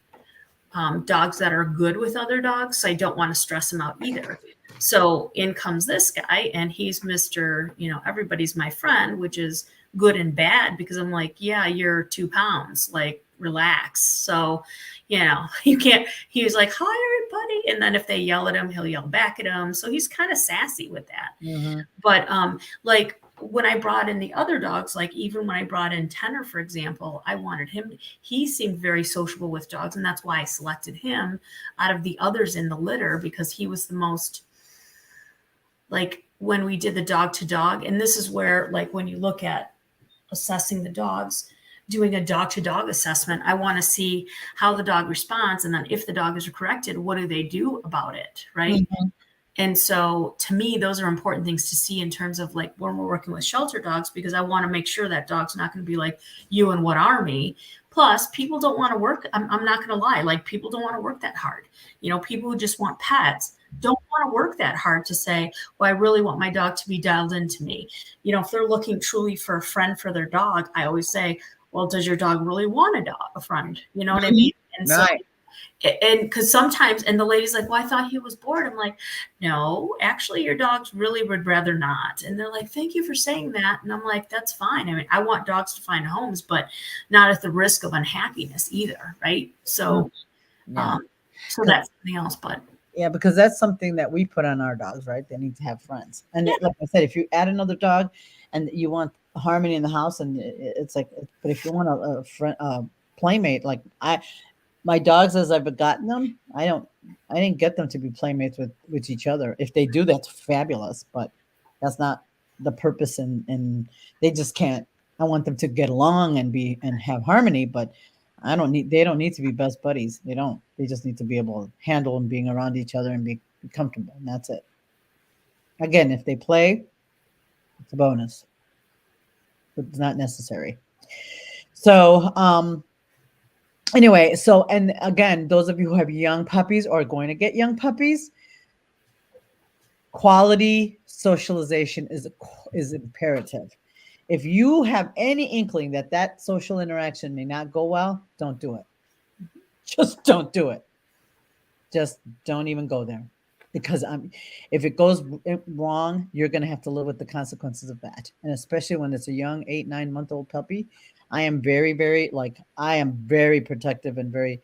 C: dogs that are good with other dogs. So I don't want to stress them out either. So in comes this guy, and he's Mr. Everybody's my friend, which is good and bad because I'm like, yeah, you're 2 pounds, like relax. So, you can't, he was like, hi, everybody. And then if they yell at him, he'll yell back at him. So he's kind of sassy with that.
A: Mm-hmm.
C: But like when I brought in the other dogs, like even when I brought in Tenor, for example, I wanted him, he seemed very sociable with dogs. And that's why I selected him out of the others in the litter, because he was the most, like when we did the dog to dog, and this is where, like, when you look at assessing the dogs, doing a dog to dog assessment, I want to see how the dog responds. And then if the dog is corrected, what do they do about it? Right.
A: Mm-hmm.
C: And so to me, those are important things to see in terms of like when we're working with shelter dogs, because I want to make sure that dog's not going to be like you and what army. Plus, people don't want to work. I'm not going to lie. Like, people don't want to work that hard. People who just want pets don't want to work that hard to say, well, I really want my dog to be dialed into me. If they're looking truly for a friend for their dog, I always say, well, does your dog really want a friend? You know what I mean? And so,
A: Right.
C: and because sometimes, and the lady's like, well, I thought he was bored. I'm like, no, actually your dogs really would rather not. And they're like, thank you for saying that. And I'm like, that's fine. I mean, I want dogs to find homes, but not at the risk of unhappiness either. Right. So,
A: Yeah.
C: So that's something else, but
A: Yeah, because that's something that we put on our dogs, right? They need to have friends. And like I said, if you add another dog and you want harmony in the house, and it's like, but if you want a friend, playmate, like my dogs, as I've gotten them, I didn't get them to be playmates with each other. If they do, that's fabulous, but that's not the purpose. And they just can't. I want them to get along and have harmony, but they don't need to be best buddies. They just need to be able to handle and being around each other and be comfortable. And that's it. Again, if they play, it's a bonus, but it's not necessary. So, anyway, and again, those of you who have young puppies or are going to get young puppies, quality socialization is imperative. If you have any inkling that social interaction may not go well, don't do it. Just don't do it. Just don't even go there, because if it goes wrong, you're going to have to live with the consequences of that. And especially when it's a young 8-9-month-old puppy, I am very, very protective and very,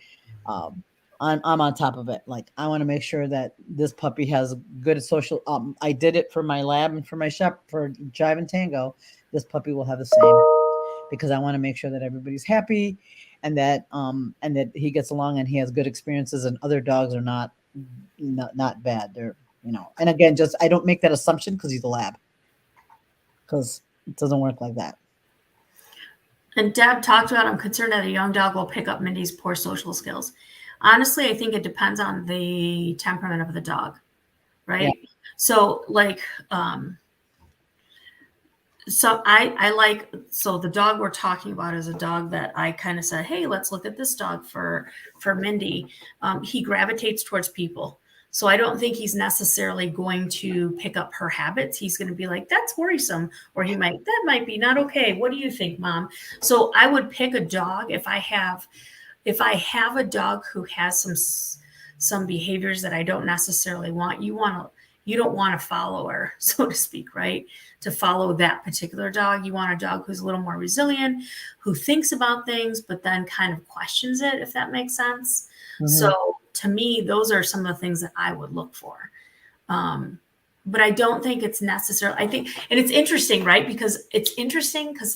A: I'm on top of it. Like, I want to make sure that this puppy has good social. I did it for my lab and for my shop for Jive and Tango. This puppy will have the same, because I want to make sure that everybody's happy, and that he gets along and he has good experiences, and other dogs are not bad. They're, and again, just, I don't make that assumption because he's a lab, because it doesn't work like that.
C: And Deb talked about, I'm concerned that a young dog will pick up Mindy's poor social skills. Honestly, I think it depends on the temperament of the dog, right? Yeah. So like, so the dog we're talking about is a dog that I kind of said, hey, let's look at this dog for Mindy. He gravitates towards people. So I don't think he's necessarily going to pick up her habits. He's going to be like, that's worrisome. Or that might be not okay. What do you think, Mom? So I would pick a dog if I have a dog who has some behaviors that I don't necessarily want. You don't want to follow her, so to speak, right? To follow that particular dog. You want a dog who's a little more resilient, who thinks about things, but then kind of questions it, if that makes sense. Mm-hmm. So to me, those are some of the things that I would look for. But I don't think it's necessary. I think, and it's interesting, right? Because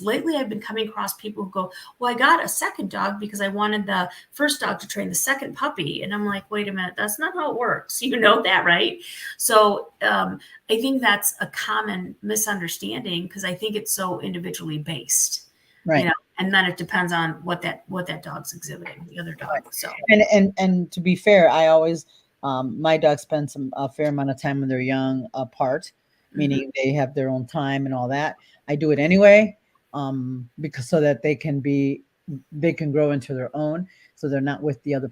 C: lately I've been coming across people who go, well, I got a second dog because I wanted the first dog to train the second puppy. And I'm like, wait a minute, that's not how it works. You know that, right? So I think that's a common misunderstanding because I think it's so individually based,
A: Right.
C: you know, and then it depends on what that dog's exhibiting, the other dog. So,
A: And to be fair, I always, my dogs spend a fair amount of time when they're young apart, meaning they have their own time and all that. I do it anyway, because so that they can grow into their own, so they're not with the other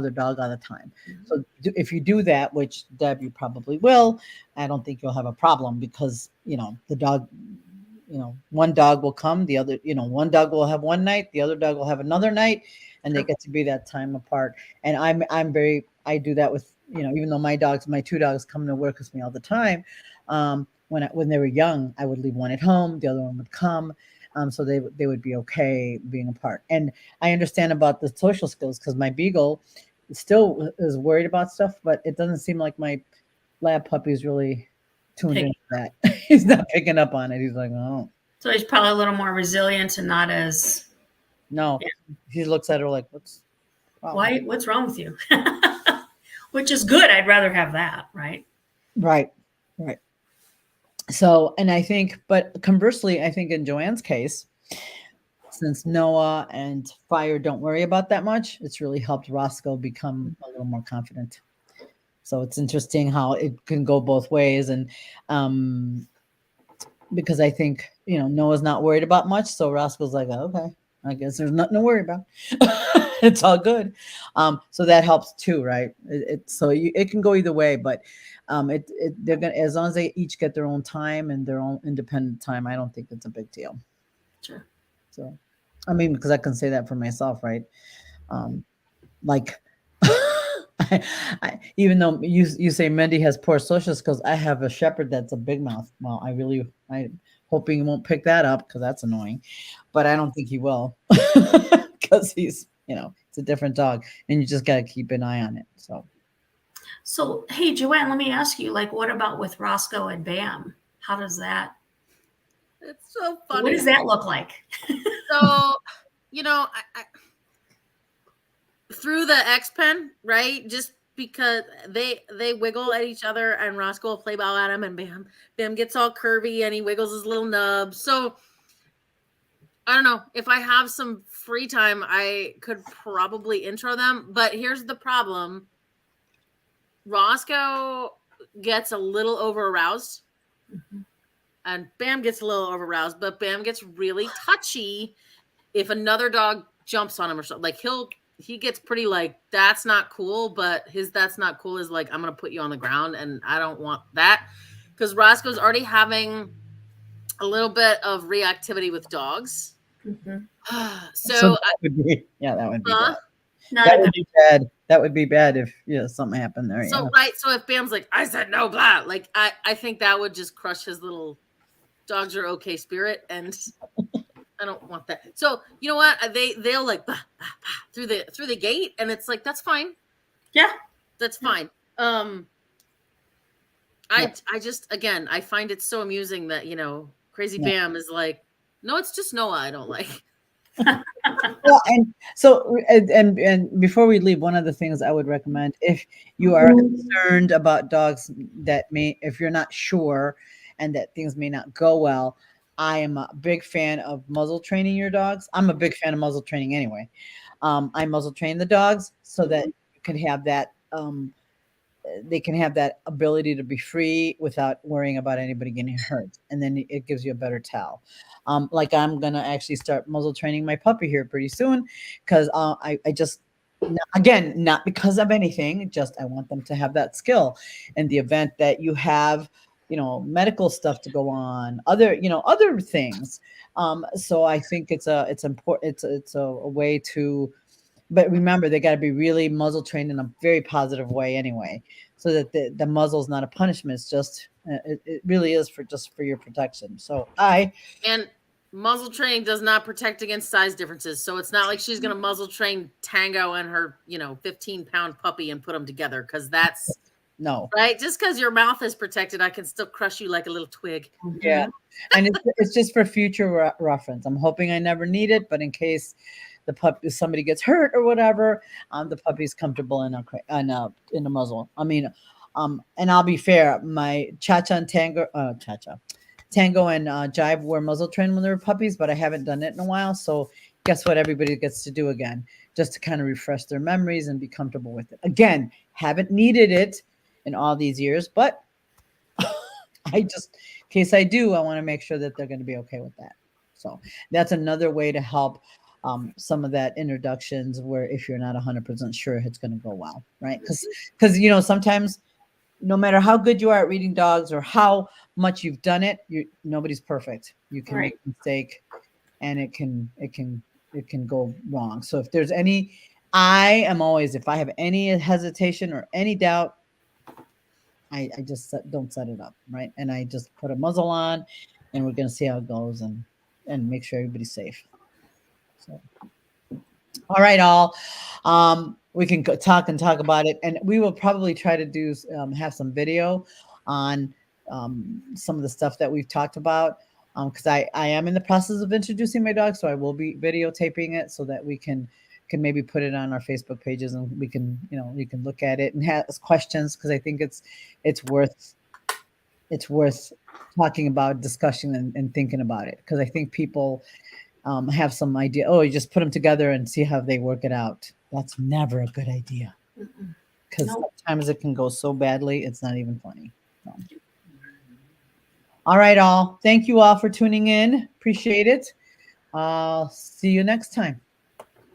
A: dog all the time. So if you do that, which Deb, you probably will, I don't think you'll have a problem because, the dog, one dog will come, the other, one dog will have one night, the other dog will have another night, and they get to be that time apart. And I do that with, even though my two dogs come to work with me all the time. When they were young, I would leave one at home, the other one would come. So they would be okay being apart. And I understand about the social skills because my beagle still is worried about stuff, but it doesn't seem like my lab puppy is really tuned into that. He's not picking up on it. He's like, oh.
C: So he's probably a little more resilient and not as.
A: No, he looks at her like, what's
C: wrong with you? Which is good. I'd rather have that, right?
A: Right. So, and I think, but conversely, I think in Joanne's case, since Noah and Fire don't worry about that much, it's really helped Roscoe become a little more confident. So it's interesting how it can go both ways. And because I think, Noah's not worried about much. So Roscoe's like, oh, okay, I guess there's nothing to worry about. It's all good. So that helps too, right? It can go either way, but they're gonna, as long as they each get their own time and their own independent time, I don't think it's a big deal.
C: Sure.
A: So, I mean, because I can say that for myself, right? Like, even though you say Mendy has poor social skills, I have a shepherd that's a big mouth. Well, I'm hoping he won't pick that up because that's annoying, but I don't think he will because he's, it's a different dog and you just got to keep an eye on it.
C: So, hey, Joanne, let me ask you, what about with Roscoe and Bam? How does that?
B: It's so funny.
C: What does that look like?
B: So, I through the X Pen, right? Just because they wiggle at each other and Roscoe will play ball at him and Bam gets all curvy and he wiggles his little nub. So I don't know. If I have some free time, I could probably intro them. But here's the problem. Roscoe gets a little over aroused and Bam gets a little over aroused, but Bam gets really touchy if another dog jumps on him or something. Like he gets pretty that's not cool, but his that's not cool is I'm going to put you on the ground and I don't want that because Roscoe's already having a little bit of reactivity with dogs. So
A: that would be, that would be bad.
C: That
A: would be bad. That would be bad if something happened there.
B: So right. So if Bam's I said no, blah. I think that would just crush his little dogs are okay spirit, and I don't want that. So you know what? They'll bah, bah, bah, through the gate, and it's that's fine.
C: Yeah,
B: that's fine. I just again I find it so amusing that Crazy Bam is no, it's just Noah I don't like.
A: Well, and so and before we leave, one of the things I would recommend if you are concerned about dogs if you're not sure and that things may not go well, I am a big fan of muzzle training your dogs. I'm a big fan of muzzle training anyway. I muzzle train the dogs so that you can have that they can have that ability to be free without worrying about anybody getting hurt. And then it gives you a better towel. I'm going to actually start muzzle training my puppy here pretty soon because I just, again, not because of anything, just I want them to have that skill in the event that you have, medical stuff to go on, other things. So I think it's important. It's a way to, but remember, they got to be really muzzle trained in a very positive way anyway, so that the muzzle is not a punishment. It's just, it really is for your protection. So
B: and muzzle training does not protect against size differences. So it's not like she's going to muzzle train Tango and her, 15-pound puppy and put them together. Cause that's
A: No.
B: Right? Just because your mouth is protected, I can still crush you like a little twig.
A: Yeah. And it's just for future reference. I'm hoping I never need it, but in case if somebody gets hurt or whatever, the puppy's comfortable in a muzzle. I mean, and I'll be fair, my Cha-Cha and Tango and Jive were muzzle trained when they were puppies, but I haven't done it in a while. So guess what? Everybody gets to do again, just to kind of refresh their memories and be comfortable with it. Again, haven't needed it in all these years, but in case I do, I want to make sure that they're going to be okay with that. So that's another way to help some of that introductions where if you're not 100% sure it's going to go well, right? Because sometimes no matter how good you are at reading dogs or how much you've done it, nobody's perfect. You can make a mistake, and it can go wrong. So if there's I am always, if I have any hesitation or any doubt, I just don't set it up, right? And I just put a muzzle on, and we're going to see how it goes and make sure everybody's safe. So, all right, all. We can talk about it, and we will probably try to have some video on some of the stuff that we've talked about, because I am in the process of introducing my dog, so I will be videotaping it so that we can maybe put it on our Facebook pages, and we can, you can look at it and ask questions, because I think it's worth talking about, discussing and thinking about it, because I think people have some idea. Oh, you just put them together and see how they work it out. That's never a good idea, because sometimes it can go so badly it's not even funny. So. All right, all. Thank you all for tuning in. Appreciate it. I'll see you next time.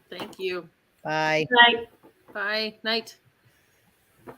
B: Thank you.
A: Bye.
C: Night.
B: Bye. Night.